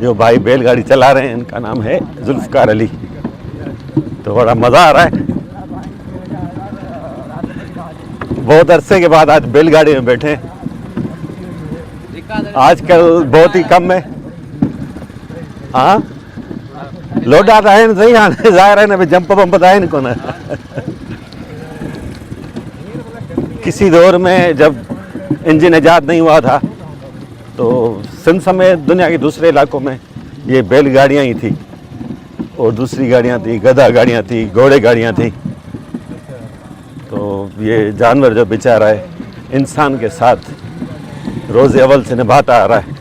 जो भाई बैलगाड़ी चला रहे हैं इनका नाम है जुल्फकार अली तो बड़ा मज़ा आ रहा है बहुत अरसे के बाद आज बैलगाड़ी में बैठे हैं आजकल बहुत ही कम है हाँ लोडा तो है सही हाँ ज़ाहिर है ना भाई जंप वंप तो है नहीं कोना किसी दौर में जब इंजन ईजाद नहीं हुआ था तो सिंध समेत दुनिया के दूसरे इलाकों में ये बैलगाड़ियाँ ही थी और दूसरी गाड़ियाँ थी गधा गाड़ियाँ थी घोड़े गाड़ियाँ थी तो ये जानवर जो बेचारा है इंसान के साथ रोज़ अव्वल से निभाता आ रहा है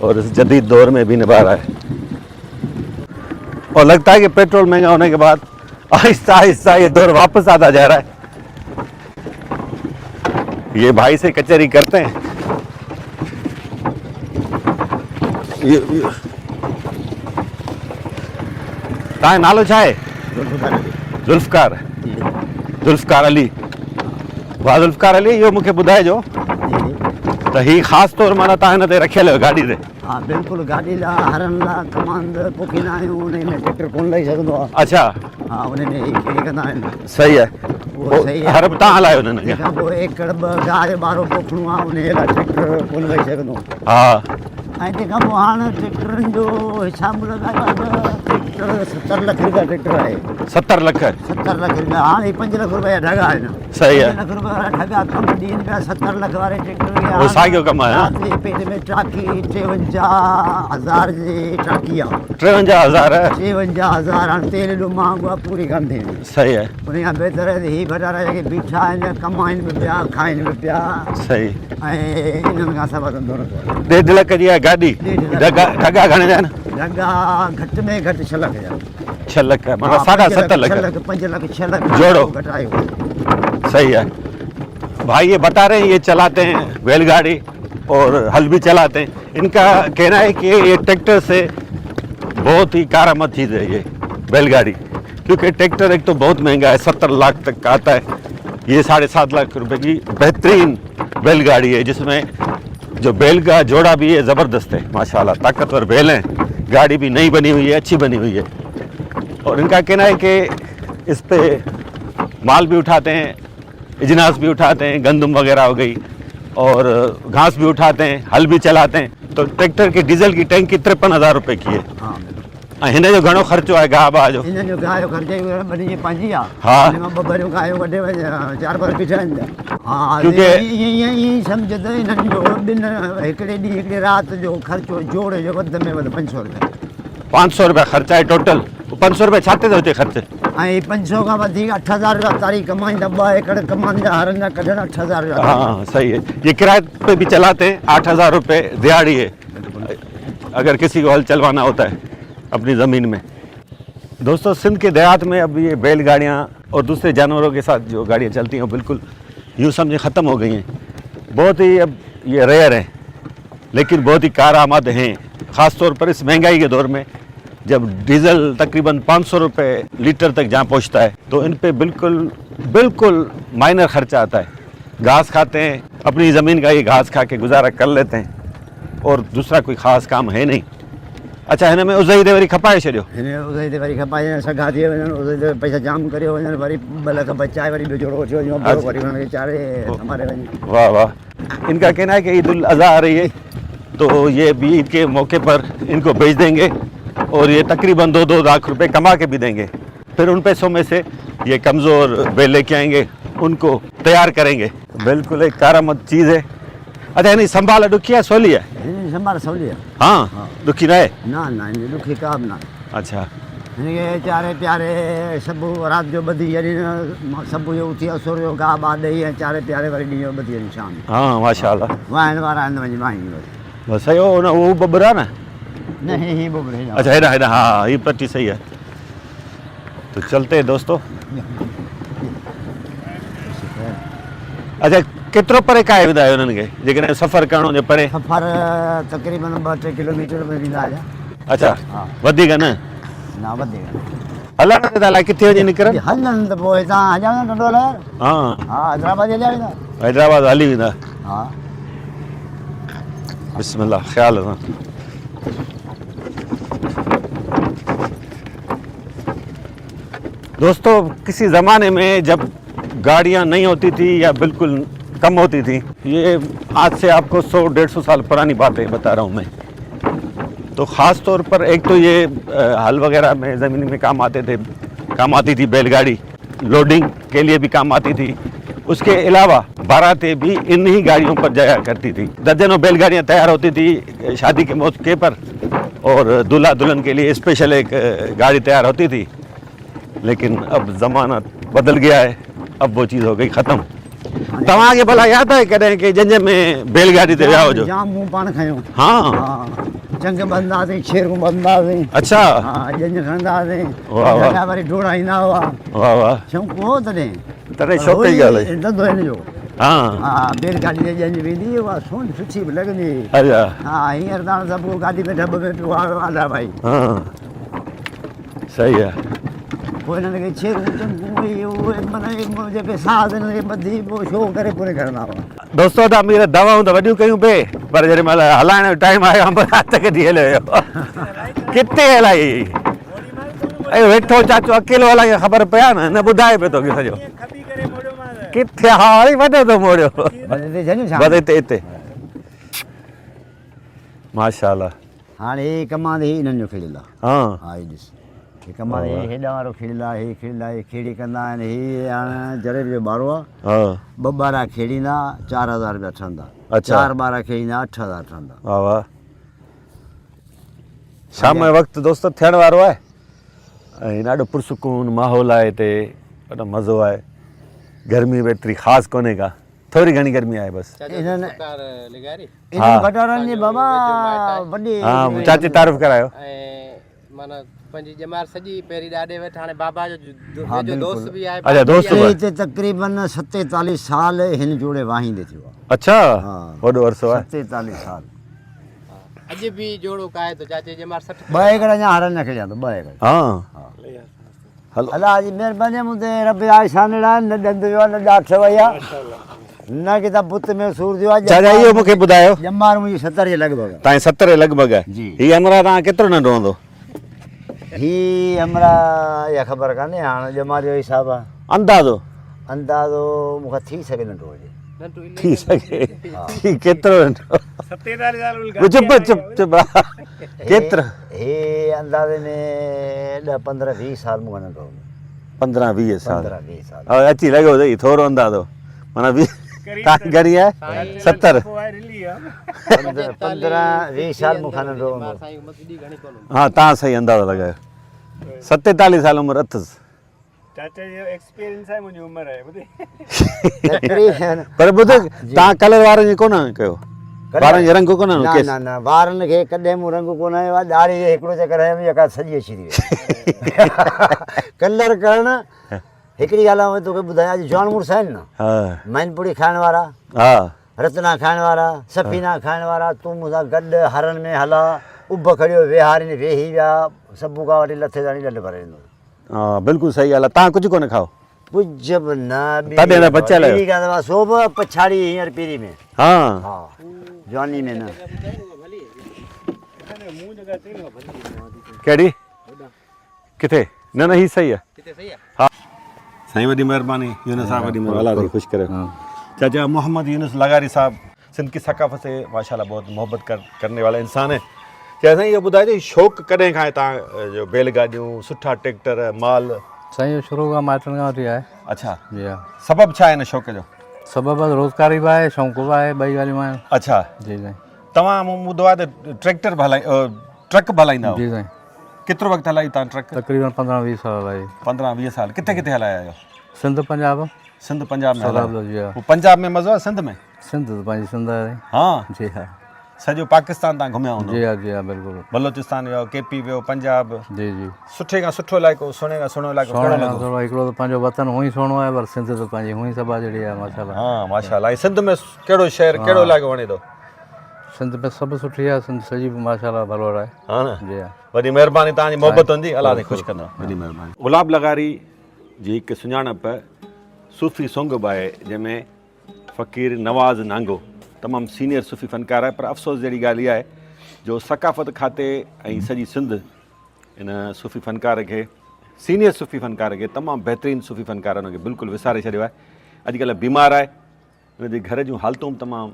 और इस जदीद दौर में भी निभा रहा है और लगता है कि पेट्रोल महंगा होने के बाद आहिस्ता आहिस्ता ये दौर वापस आता जा रहा है ये भाई से कचहरी करते हैं ये तव्हां नालो छा आहे जुल्फकार जुल्फकार अली वाह जुल्फकार अली इहो मूंखे ॿुधाइजो त ही ख़ासि तौर माना तव्हां हिन ते रखियल आहियो गाॾी ते? हाँ बिल्कुलु गाॾी लाइ हरनि लाइ कमांड पोखींदा आहियूं उन में ट्रैक्टर कोन लही सघंदो आहे। अच्छा हाँ उन में ही खेड़ी कंदा आहिनि। सही आहे। उहो सही आहे। हर तव्हां हलायो हुननि खे? तंहिंखां पोइ एकड़ ॿ गाह जो ॿारो पोखणो आहे उन लाइ ट्रैक्टर कोन लही सघंदो। हा ऐं तंहिंखां पोइ हाणे ट्रैक्टरनि जो हिसाब लॻायो आहे ट्रैक्टर 70 लख रुपया ट्रैक्टर आहे। 70 लख? 70 लख रुपया। हाणे 5 लख रुपया ढगा आहिनि। सही आहे। 5 लख रुपया ढगा कमु ॾियनि पिया 70 लख वारे ट्रैक्टर उहो साॻियो कमु आहे। राति जे पेट में टाकी 53,000 जी टाकी आहे। 53,000? 53,000 हाणे तेल एॾो महांगो आहे पूरी कान थिए। सही आहे। उन खां बहितर ही भटारा जेके बीठा आहिनि कमाइनि बि पिया खाइनि बि पिया। सही। ऐं इन्हनि खां सवाइ धंधो न कयो। 1.5 लख जी आहे गाॾी। ढगा घणे जा आहिनि? ढगा घटि में घटि 6 लख जा। 6 लख माना 7.5 लख। 5 लख 6 लख जोड़ो। घटायो। सही है भाई। ये बता रहे हैं ये चलाते हैं बैलगाड़ी और हल भी चलाते हैं। इनका कहना है कि ये ट्रैक्टर से बहुत ही कारामद चीज़ है ये बैलगाड़ी, क्योंकि ट्रैक्टर एक तो बहुत महंगा है, 70 लाख तक का आता है। ये 7.5 लाख रुपए की बेहतरीन बैलगाड़ी है, जिसमें जो बैल का जोड़ा भी है ज़बरदस्त है माशाल्लाह, ताकतवर बैल हैं। गाड़ी भी नई बनी हुई है, अच्छी बनी हुई है। और इनका कहना है कि इस पे माल भी उठाते हैं, इजनास भी उठाते हैं, गंदम वगैरह हो गई, और घास भी उठाते हैं, हल भी चलाते हैं। तो ट्रैक्टर के डीजल की टैंकी 53,000 रुपए की है। ऐं हिन जो घणो ख़र्चो आहे गाह बाह जो? हिन जो गाह जो ख़र्चो बनी जी पंहिंजी आहे। हा। हिन मां 2 भरियूं गाहियूं कढे वञ 4 भर पिछाइनि। हा क्योंकि ईअं सम्झ त हिननि जो हिकिड़े ॾींहुं हिकिड़े राति जो ख़र्चो जोड़े जो वधि में वधि 500 रुपया। 500 रुपया ख़र्चा आहे टोटल। 500 रुपया छा ते थो अचे ख़र्च? ऐं 500 खां वधीक 8,000 रुपया तारीख़ कमाईंदा। 2 एकड़ कमाईंदा हरनि जा कढण 8,000 रुपया। हाँ सही है। ये किराए पे भी चलाते हैं, 8,000 रुपये दिहाड़ी है अगर किसी को हल चलवाना होता है अपनी ज़मीन में। दोस्तों सिंध के देहात में अब ये बैलगाड़ियाँ और दूसरे जानवरों के साथ जो गाड़ियाँ चलती हैं वो बिल्कुल यूँ समझे ख़त्म हो गई हैं। बहुत ही अब ये रेयर हैं, लेकिन बहुत ही कारआमद हैं, ख़ास तौर पर इस महंगाई के दौर में जब डीज़ल तकरीबन 500 रुपये लीटर तक जहाँ पहुँचता है, तो इन पे बिल्कुल माइनर खर्चा आता है। घास खाते हैं, अपनी ज़मीन का ये घास खा के गुजारा कर लेते हैं, और दूसरा कोई ख़ास काम है नहीं। अच्छा हिन में उज़ई ते वरी खपाए छॾियो? हिन उज़ई ते वरी खपाए सॻा थी वञनि, उज़ई ते पैसा जाम करे वञनि, वरी 2 लख बचाए वरी ॿियो जोड़ो वठी वञो, वरी हुनखे चारे संभाले वञे। वाह वाह। इनका कहना है कि ईद उल अज़हा आ रही है, तो ये भी ईद के मौके पर इनको बेच देंगे और ये तकरीबन 2-2 लाख रुपए कमा के भी देंगे। फिर उन पैसों में से ये कमज़ोर बैल लेके आएंगे, उनको तैयार करेंगे। बिल्कुल एक कारामद चीज़ है। अच्छा यानी संभाल ॾुखी आहे सवली आहे? संभाल सवली आहे। हाँ ॾुखी न आहे? न न ॾुखी का बि न। अच्छा हिनखे चारे प्यारे सभु राति जो ॿधी वञनि, सभु जो उथी असुर जो गाह बाह ॾेई ऐं चारे प्यारे वरी ॾींहं जो ॿधी वञनि शाम जो। हाँ माशाल्लाह। वाइण वारा आहिनि वञी वाइनि वरी। बस सही हो ना, वो बबरा ना? न ही बोबड़े। अच्छा हेॾा हाँ ये पट्टी सही है। तो चलते हैं दोस्तों। अच्छा केतिरो परे काए वेंदा आहियो उन्हनि खे जेकॾहिं सफ़र करिणो हुजे परे? सफ़र तक़रीबन 2-3 किलोमीटर में वेंदा आहियूं। अच्छा वधीक न? न वधीक। हलण ते त अलाए किथे वञी निकिरनि? हलनि त पोइ हितां हजां नंढो लहर। हाँ हैदराबाद हलिया वेंदा। हैदराबाद हली वेंदा? हाँ बिस्मिल्लाह ख़्याल सां। दोस्तों किसी ज़माने में जब गाड़ियाँ नहीं होती थी या बिल्कुल कम होती थी, ये आज से आपको 100-150 साल पुरानी बातें बता रहा हूँ मैं, तो ख़ास तौर पर एक तो ये हल वगैरह में ज़मीन में काम आती थी बैलगाड़ी, लोडिंग के लिए भी काम आती थी। उसके अलावा बारातें भी इन ही गाड़ियों पर जाया करती थी। दर्जनों बैलगाड़ियाँ तैयार होती थी शादी के मौके पर, और दूल्हा दुल्हन के लिए स्पेशल एक गाड़ी तैयार होती थी। लेकिन अब ज़माना बदल गया है, अब वो चीज़ हो गई ख़त्म। तव्हांखे भला यादि आहे कॾहिं कि जंज में बैलगाड़ी ते विया हुजो? जाम मूं पाण खयो। हाँ चंग बंदा हुआसीं, शेरूं बंदा हुआसीं। अच्छा हाँ जंज खणंदा हुआसीं। वाह वाह। वरी ढोड़ाईंदा हुआ। वाह वाह। शौक़ु हो तॾहिं शौक़ु जी ॻाल्हि आहे। धंधो हिन जो। हाँ हाँ बैलगाड़ी ते जंज वेंदी उहा सोन सुठी बि लॻंदी। अच्छा हाँ हींअर त सभु गाॾी में डब में पियो आला भाई। हाँ सही है। पोइ हिननि खे छेरूं चंगूं उहे माना जेके साह हिननि खे ॿधी पोइ शो करे पूरे करंदा हुआ। दोस्तों त मीर दवाऊं त वॾियूं कयूं पे पर जॾहिं महिल हलाइण जो टाइम आयो अंब हथ कढी हलियो किथे हलाई ऐं वेठो चाचो अकेलो हलाई ख़बर पिया न ॿुधाए पियो तोखे सॼो किथे हा वरी वॾो थो मोड़ियो बस हिते माशाल्लाह। हाणे हे कमांदे हिननि जो खिलियल आहे। हाँ हा हीउ ॾिस हे कमांदे हेॾा वारो खिलियल आहे हे खिलियल आहे खेड़ी कंदा आहिनि हे हाणे जड़ेब जो ॿारो आहे। हाँ 2 ॿारा खेड़ींदा 4000 रुपया ठहंदा। अच्छा 4 ॿारा खेड़ींदा 8000 ठहंदा। वाह वाह। शाम जो वक़्तु दोस्तो थियण वारो आहे ऐं ॾाढो पुरसुकून माहौल आहे हिते ॾाढो मज़ो आहे। गर्मी बि एतिरी ख़ासि कोन्हे का थोरी घणी गर्मी आहे बसि। इन्हनि हाँ। बटारनि जी बाबा वॾी हाँ चाची तारीफ़ करायो। माना पंहिंजी ॼमार सॼी पहिरीं ॾाॾे वटि हाणे बाबा जो दोस्त बि आहे। अच्छा दोस्त बि हिते तक़रीबन 47 साल हिन जोड़े वाहींदे थियो आहे। अच्छा हाँ। वॾो अरसो आहे। 47 साल अॼु बि जोड़ो काए तो चाचे ॼमार 60 2 एकड़ अञा हरनि न खेलिया तो 2 एकड़। हाँ हलो अल्लाह जी महिरबानी मुंहिंजे रब जा शानड़ा न ॾंद वियो आहे न ॾाठ वई आहे न किथा बुत में सूर थियो आहे। चाचा इहो मूंखे ॿुधायो ॼमार मुंहिंजी 70 जे लॻभॻि आहे। तव्हांजी 70 लॻभॻि आहे जी। हीअ अमरा तव्हां केतिरो नंढो हूंदो? ही हमरा इहा ख़बर कान्हे हाणे ॼमार जो हिसाबु आहे। अंदाज़ो अंदाज़ो मूंखे थी सघे नंढो हुजे। थी सघे केतिरो नंढो? 47 साल चुप चुप चुप केतिरो? हे अंदाज़े में 10 15 20 साल मूंखे नंढो हूंदो। 15 20 साल 15 20 साल अची लॻो अथई थोरो अंदाज़ो माना तव्हां घणी आहे 70 15 20 साल मूंखां नंढो हूंदो। हाँ तव्हां सही अंदाज़ो लॻायो 47 साल उमिरि अथसि। चाचा जो एक्सपीरियंस आहे मुंहिंजी उमिरि आहे ॿुधे तक़रीबन पर ॿुध तव्हां कलर वारनि जी कोन कयो वारनि जो रंग कोन न न वारनि खे कॾहिं मूं रंग कोन आयो आहे। ॾाढ़ी जे हिकिड़ो चकर हयमि जेका सॼी अची थी वई कलर करणु हिकिड़ी ॻाल्हि आहे तोखे ॿुधायां अॼु जवान मुड़ुस आहिनि न हाँ मैनपुड़ी खाइण वारा हाँ रत्ना खाइण वारा सफ़ीना खाइण वारा तूं मूंसां गॾु हरनि में हला उब खड़ियो वेहारीनि वेही विया सभु खां वठी लथे ताणी ॾंड भरे ॾींदो। हाँ बिल्कुलु सही ॻाल्हि आहे। तव्हां कुझु कोन खाओ कुझु बि न तॾहिं न बचियल आहियो। अहिड़ी ॻाल्हि आहे सो बि पछाड़ी हींअर पीरी में हाँ हा जवानी में न कहिड़ी किथे न न ही सही आहे। हाँ साईं वॾी महिरबानी यूनुस साहब वॾी महिरबानी अल्लाह ख़ुशि करे। चाचा मोहम्मद यूनुस लगारी साहब सिंध की सकाफ़त से माशाल्लाह बहुत मोहब्बत करने वाला इंसान है। चाहे साईं इहो ॿुधाइजो शौक़ु कॾहिं खां तव्हां जो बैलगाॾियूं सुठा ट्रैक्टर माल? साईं शुरू खां माइटनि खां वठी आहे। अच्छा जी हा सबबु छा आहे हिन शौक़ जो? सबबु रोज़गारी बि आहे शौक़ु बि आहे ॿई ॻाल्हियूं आहिनि। अच्छा जी साईं। तव्हां मूं ॿुधो आहे त ट्रैक्टर बि ट्रक बि हलाईंदा जी आहियो? साईं। केतिरो वक़्तु हलाई तव्हां ट्रक? तक़रीबन 15-20 साल हलाई। 15-20 साल किथे किथे हलाया आहियो? सिंध पंजाब। सिंध पंजाब में हलायो? जी हा। पंजाब में मज़ो आहे सिंध में? सिंध त पंहिंजी सिंध आहे। हाँ जी हा। सॼो पाकिस्तान तव्हां घुमिया हूंदो? जी हा जी हा बिल्कुलु। बलोचिस्तान वियो केपी वियो पंजाब? जी जी। सुठे खां सुठो इलाइक़ो सुहिणे खां सुहिणो इलाइक़ो कहिड़ो लॻो? थोरो हिकिड़ो त पंहिंजो वतन हुअं ई सुहिणो आहे पर सिंध त पंहिंजी हुअं ई सभा जहिड़ी आहे माशाल्लाह। हाँ माशाल्लाह। ऐं सिंध में कहिड़ो शहर कहिड़ो इलाइक़ो वणे थो? सिंध में सभु सुठी आहे सिंध सॼी माशाल्लाह भलो आहे। हा न जी हा। वॾी महिरबानी तव्हांजी मोहबत हूंदी अलाह ख़ुशि कंदो। वॾी महिरबानी। गुलाब लगारी जी हिकु सुञाणप सूफ़ी सोंग बि आहे जंहिंमें फ़क़ीर नवाज़ नांगो तमामु सीनियर सूफ़ी फ़नकार आहे पर अफ़सोस जहिड़ी ॻाल्हि इहा आहे जो सकाफ़त खाते ऐं सॼी सिंध इन सूफ़ी फ़नकार खे सीनियर सूफ़ी फ़नकार खे तमामु बहितरीनु सूफ़ी फ़नकार हुनखे बिल्कुलु विसारे छॾियो आहे। अॼुकल्ह बीमार आहे हुनजे घर जूं हालतूं बि तमामु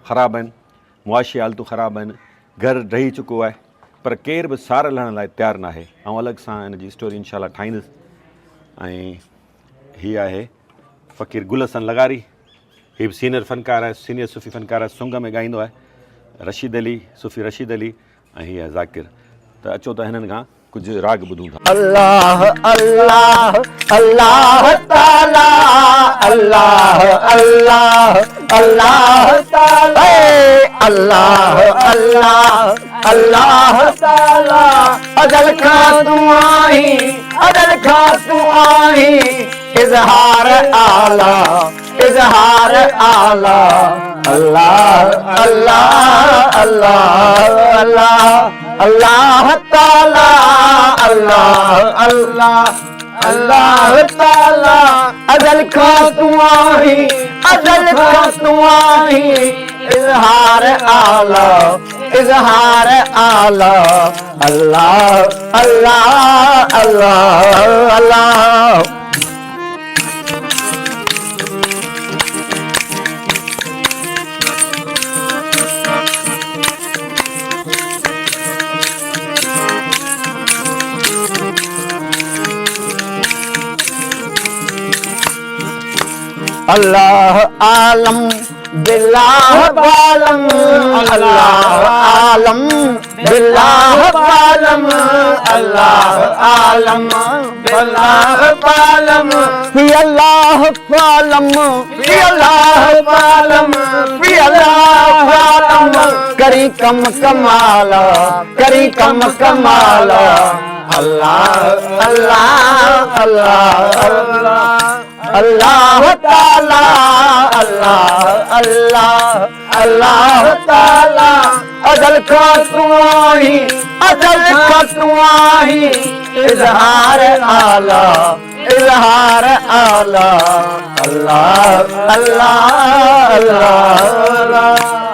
ख़राबु आहिनि मुआशी हालतूं ख़राबु आहिनि घरु ढही चुको आहे पर केर बि सार लहण लाइ तयारु न आहे। ऐं अलॻि सां हिन जी स्टोरी इंशाल्लाह ठाहींदुसि। ऐं हीअ आहे फ़क़ीर गुल हसन लगारी हीअ बि सीनियर फ़नकार आहे सीनियर सूफ़ी फ़नकार आहे सुंग में ॻाईंदो आहे। रशीद अली सूफ़ी रशीद अली ऐं हीअ आहे ज़ाकिर। त अचो त हिननि खां कुझु राग ॿुधूं था। अल्लाह अल्लाह अल्लाह ताला अल्लाह अल्लाह अल्लाह ताला अल्लाह अल्लाह अल्लाह ताला अदल खां तू आई इज़हार आला इज़हार आला अल्लाह अल्लाह अल्लाह अल्लाह अल्लाह ताला अल्लाह अल्लाह अल्लाह ताला अजल का तू आही अजल का तू आही इजहार आला इजहार आला अल्लाह अल्लाह अल्लाह अल्लाह अल्लाह आलम बिल्लाह बालम अल्लाह आलम बिल्लाह बालम अल्लाह आलम बिल्लाह बालम fi अल्लाह बालम fi अल्लाह बालम fi अल्लाह बालम करी कम कमाला करी कम कमाला अल्लाह अल्लाह अल्लाह अल्लाह अल्लाह ताला अल्लाह अल्लाह अल्लाह ताला अजल का तू आही अजल का तू आही इजहार आला इजहार आला अल्लाह अल्लाह अल्लाह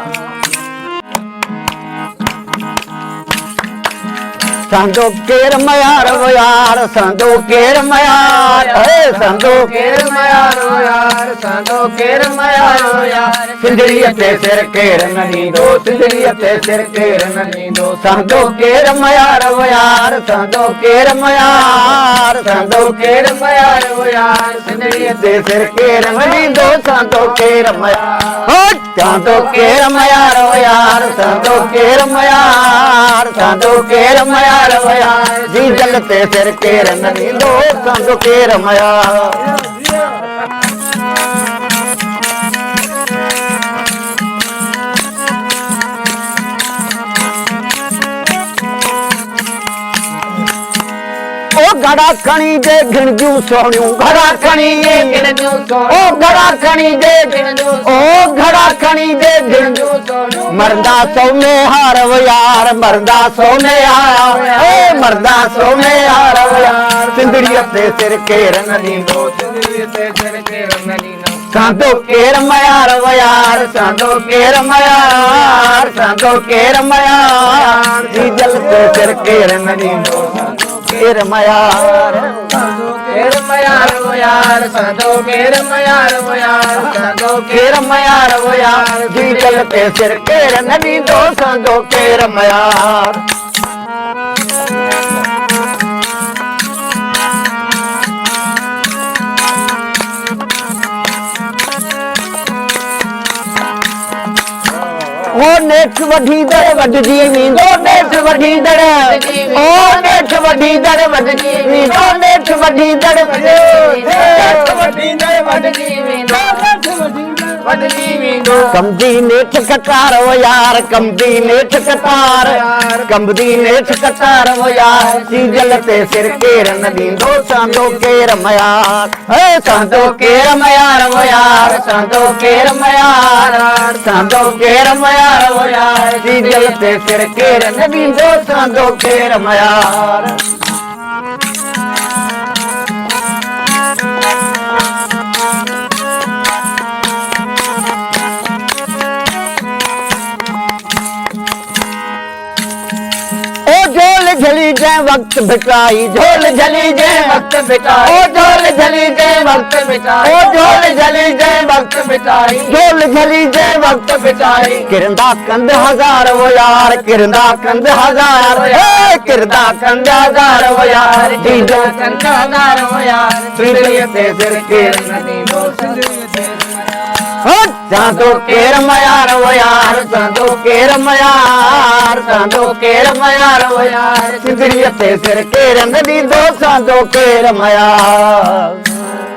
संदो केर मयार वो यार संदो केर मयार संदो केर मयार वो यार संदो केर मयार वो यार सिंदरियते सिर केर नहीं दो सिंदरियते सिर केर नहीं दो संदो केर मयार वो यार संदो केर मयार संदो केर मयार वो यार सिंदरियते सिर केर नहीं दो संदो केर मयार संदो केर मयार वो यार संदो केर मयार संदो केर मयार जी जलते सिर केर नहीं दो संदो केर मया घड़ा खणी जे गिणजू सोनियूं घड़ा खणी जे गिणजू ओ घड़ा खणी जे गिणजू ओ घड़ा खणी जे गिणजू सोनियूं मर्दा सो में हार वो यार मर्दा सो में हार ए मर्दा सो में हार वो यार सिंदड़ीअ ते सिर केर न ॾींदो सिंदड़ीअ ते सिर केर न ॾींदो सांदो केर मयार वो यार सांदो केर मयार सांदो केर मयार जी जल ते सिर केर न ॾींदो केर मयार संदो केर मयार वो यार संदो केर मयार वो यार संदो केर मयार वो यार जी चलते सिर केर न ॾींदो संदो केर मयार ओ नेठ वधी दर वधजी वेंदो नेठ वधी दर ओ नेठ वधी दर वधजी वेंदो नेठ वधी दर वधजी वेंदो वधजी वेंदो कमदी नेठ कतार वो यार कमदी नेठ कतार कमदी नेठ कतार वो यार जी जलते सिर केर न ॾींदो सांदो केर मयार ए सांदो केर मयार वो यार सांदो केर मयार सांदो केर मयार वो यार जी जलते सिर केर न ॾींदो सांदो केर मयार झली जै वक्त बिताई झोल झली जै वक्त बिताई ओ झोल झली जै वक्त बिताई ओ झोल झली जै वक्त बिताई झोल झली जै वक्त बिताई किरंदा कंद हजार वो यार किरंदा कंद हजार ए किरंदा कंद हजार वो यार दीदा कंद हजार वो यार सिंदड़ीअ ते सिर केर न ॾींदो सिंदड़ीअ ते सांदो केर मयार वो यार सांदो केर मयार सांदो केर मयार वो यार सिंदड़ीअ ते सिर केर न ॾींदो सांदो केर मयार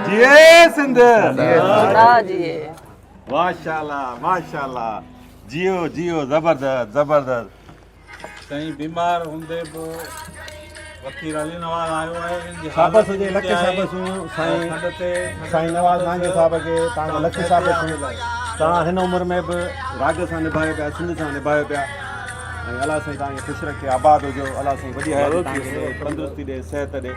जिए सिंध जिए माशाल्लाह माशाल्लाह जियो जियो जबरदस्त जबरदस्त कहीं बीमार होंदे बि वकील अली नवाज़ आयो आहे शाबस हुजे लख शाबस साईं नवाज़ नांगे साहब खे तव्हांजो लख शाबस तव्हां हिन उमिरि में बि राग सां निभायो पिया सिंध सां निभायो पिया ऐं अलाह साईं तव्हांखे ख़ुशि रखे, आबाद हुजो, अलाह साईं वॾी हयाती तव्हांखे ॾे, तंदुरुस्ती ॾे, सिहत ॾे।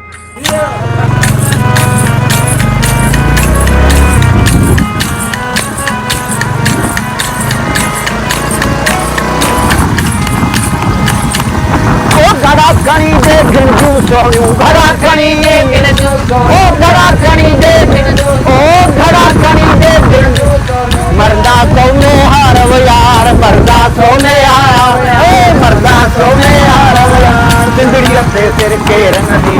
घड़ा खणी दे गिणजूं सोनियूं, घड़ा खणी दे गिणजूं सोनियूं, ओ घड़ा खणी दे गिणजूं, ओ घड़ा खणी दे गिणजूं सोनियूं। मर्दा सोने हार वो यार, मर्दा सोने हार, ए मर्दा सोने हार वो यार। सिंधड़ी ते सिर केर नदी,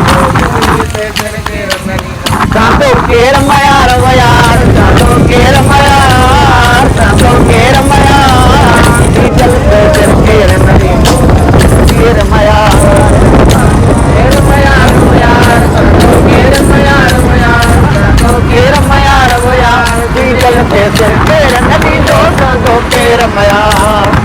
सांतो केर मयार वो यार, सांतो केर मयार, सांतो केर मयार। डीजल ते सिर केर नदी, केर मयार, केर मयार वो यार, सांतो केर मयार वो यार, सांतो केर मयार वो यार। डीजल ते सिर केर नदी, सांतो केर मयार।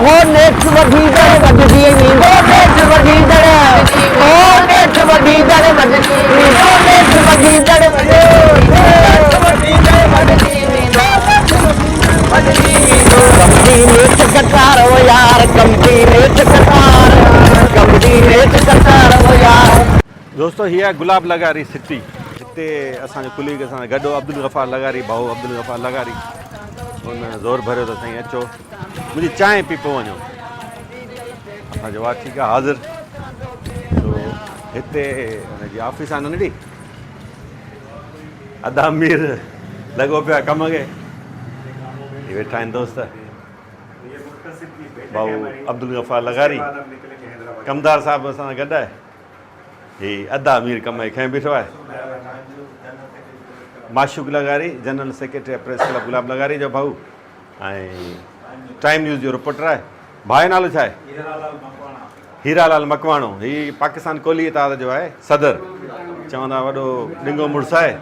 ओ नेठ वधी दड़ वधदी नी, ओ नेठ वधी दड़, ओ नेठ वधी दड़ वधदी नी, ओ नेठ वधी दड़ वधदी नी। कमदी नेठ कटार वो यार, कमदी नेठ कटार, कमदी नेठ कटार वो यार। दोस्तों हीअ आहे गुलाब लगारी सिटी। हिते असांजो कुलीग सां गॾु अब्दुल गफ़ार लगारी, भाऊ अब्दुल गफ़ार लगारी, उन ज़ोर भरियो त साईं अचो मुंहिंजी चांहि पी पोइ वञो। असांजो वाह ठीकु आहे हाज़िर। तो हिते हुनजी ऑफिस आहे नंढड़ी, अदा मीर लॻो पियो आहे कम खे। ही वेठा आहिनि दोस्त भाऊ अब्दुल गफ़ार लगारी, कमदार साहिब असां सां गॾु आहे। ही अदा मीर कम खे खणी बीठो आहे। माशूक लगारी जनरल सेक्रेटरी प्रेस क्लब गुलाब लगारी जो भाऊ, ऐं टाइम न्यूज़ जो रिपोर्टर आहे। भाउ नालो छा आहे? हीरालाल मकवाणो। ही पाकिस्तान कोहली इताद जो आहे सदर, चवंदा वॾो ॾिंगो मुड़ुसु आहे,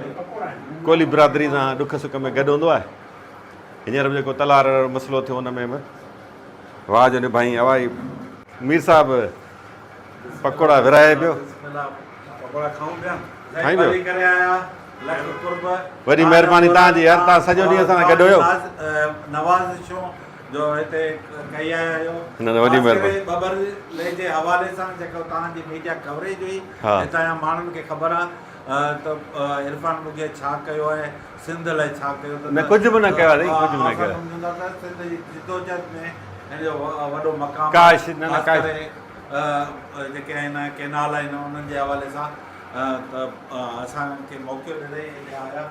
कोहली बिरादरी सां ॾुख सुख में गॾु हूंदो आहे। हींअर बि जेको तलार मसइलो थियो हुन में बि वाह जो निभाई। हवाई मीर साहिबु पकोड़ा विराए पियो, खाई पियो। वॾी महिरबानी तव्हांजी, यार तव्हां सॼो ॾींहुं असां सां गॾु हुयो। नवाज़ शो जो हिते कई आहियो, न वॾी महिरबानी। ख़बर जे हवाले सां जेको तव्हांजी मीडिया कवरेज हुई, हा। हितां जा माण्हुनि खे ख़बर आहे त इरफान मुखे छा कयो आहे, सिंध लाइ छा कयो। न कुझु बि न कयो आहे, कुझु बि न कयो। सिंध जी जिदोजहद में हिन जो वॾो मक़ाम काश न न काश जेके आहिनि केनाल आहिनि उन्हनि जे हवाले सां त असांखे मौक़ो ॾिनई, आया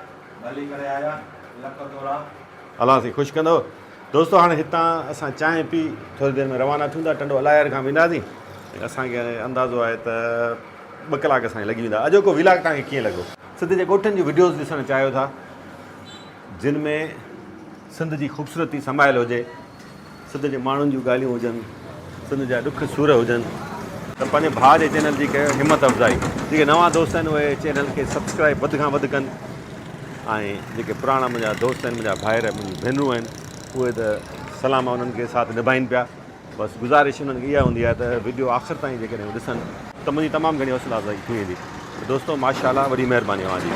भली करे आया, लख थोरा अलाह साईं ख़ुशि कंदो। दोस्तो हाणे हितां असां चांहि पी थोरी देरि में रवाना थियूं था, टंडो अलायर खां वेंदासीं। असांखे अंदाज़ो आहे त 2 कलाक असांखे लॻी वेंदा। अॼोको विलाग तव्हांखे कीअं लॻो? सिंध जे ॻोठनि जी वीडियोज़ ॾिसणु चाहियो था, जिन में सिंध जी ख़ूबसूरती समायल हुजे, सिंध जे माण्हुनि जूं ॻाल्हियूं हुजनि, सिंध जा ॾुख सूर हुजनि, त पंहिंजे भाउ जे चैनल जी कयो हिमत अफ़ज़ाई। जेके नवां दोस्त आहिनि उहे चैनल खे सब्सक्राइब वधि खां वधि कनि, ऐं जेके पुराणा मुंहिंजा दोस्त आहिनि, मुंहिंजा भाइर, मुंहिंजी भेनरूं आहिनि, उहे त सलाम उन्हनि खे साथ निभाइनि पिया। बसि गुज़ारिश उन्हनि खे इहा हूंदी आहे त वीडियो आख़िर ताईं जेकॾहिं ॾिसनि त मुंहिंजी तमामु घणी हौसला अफ़ज़ाई थी वेंदी। दोस्तो माशाअल्लाह, वॾी महिरबानी तव्हांजी।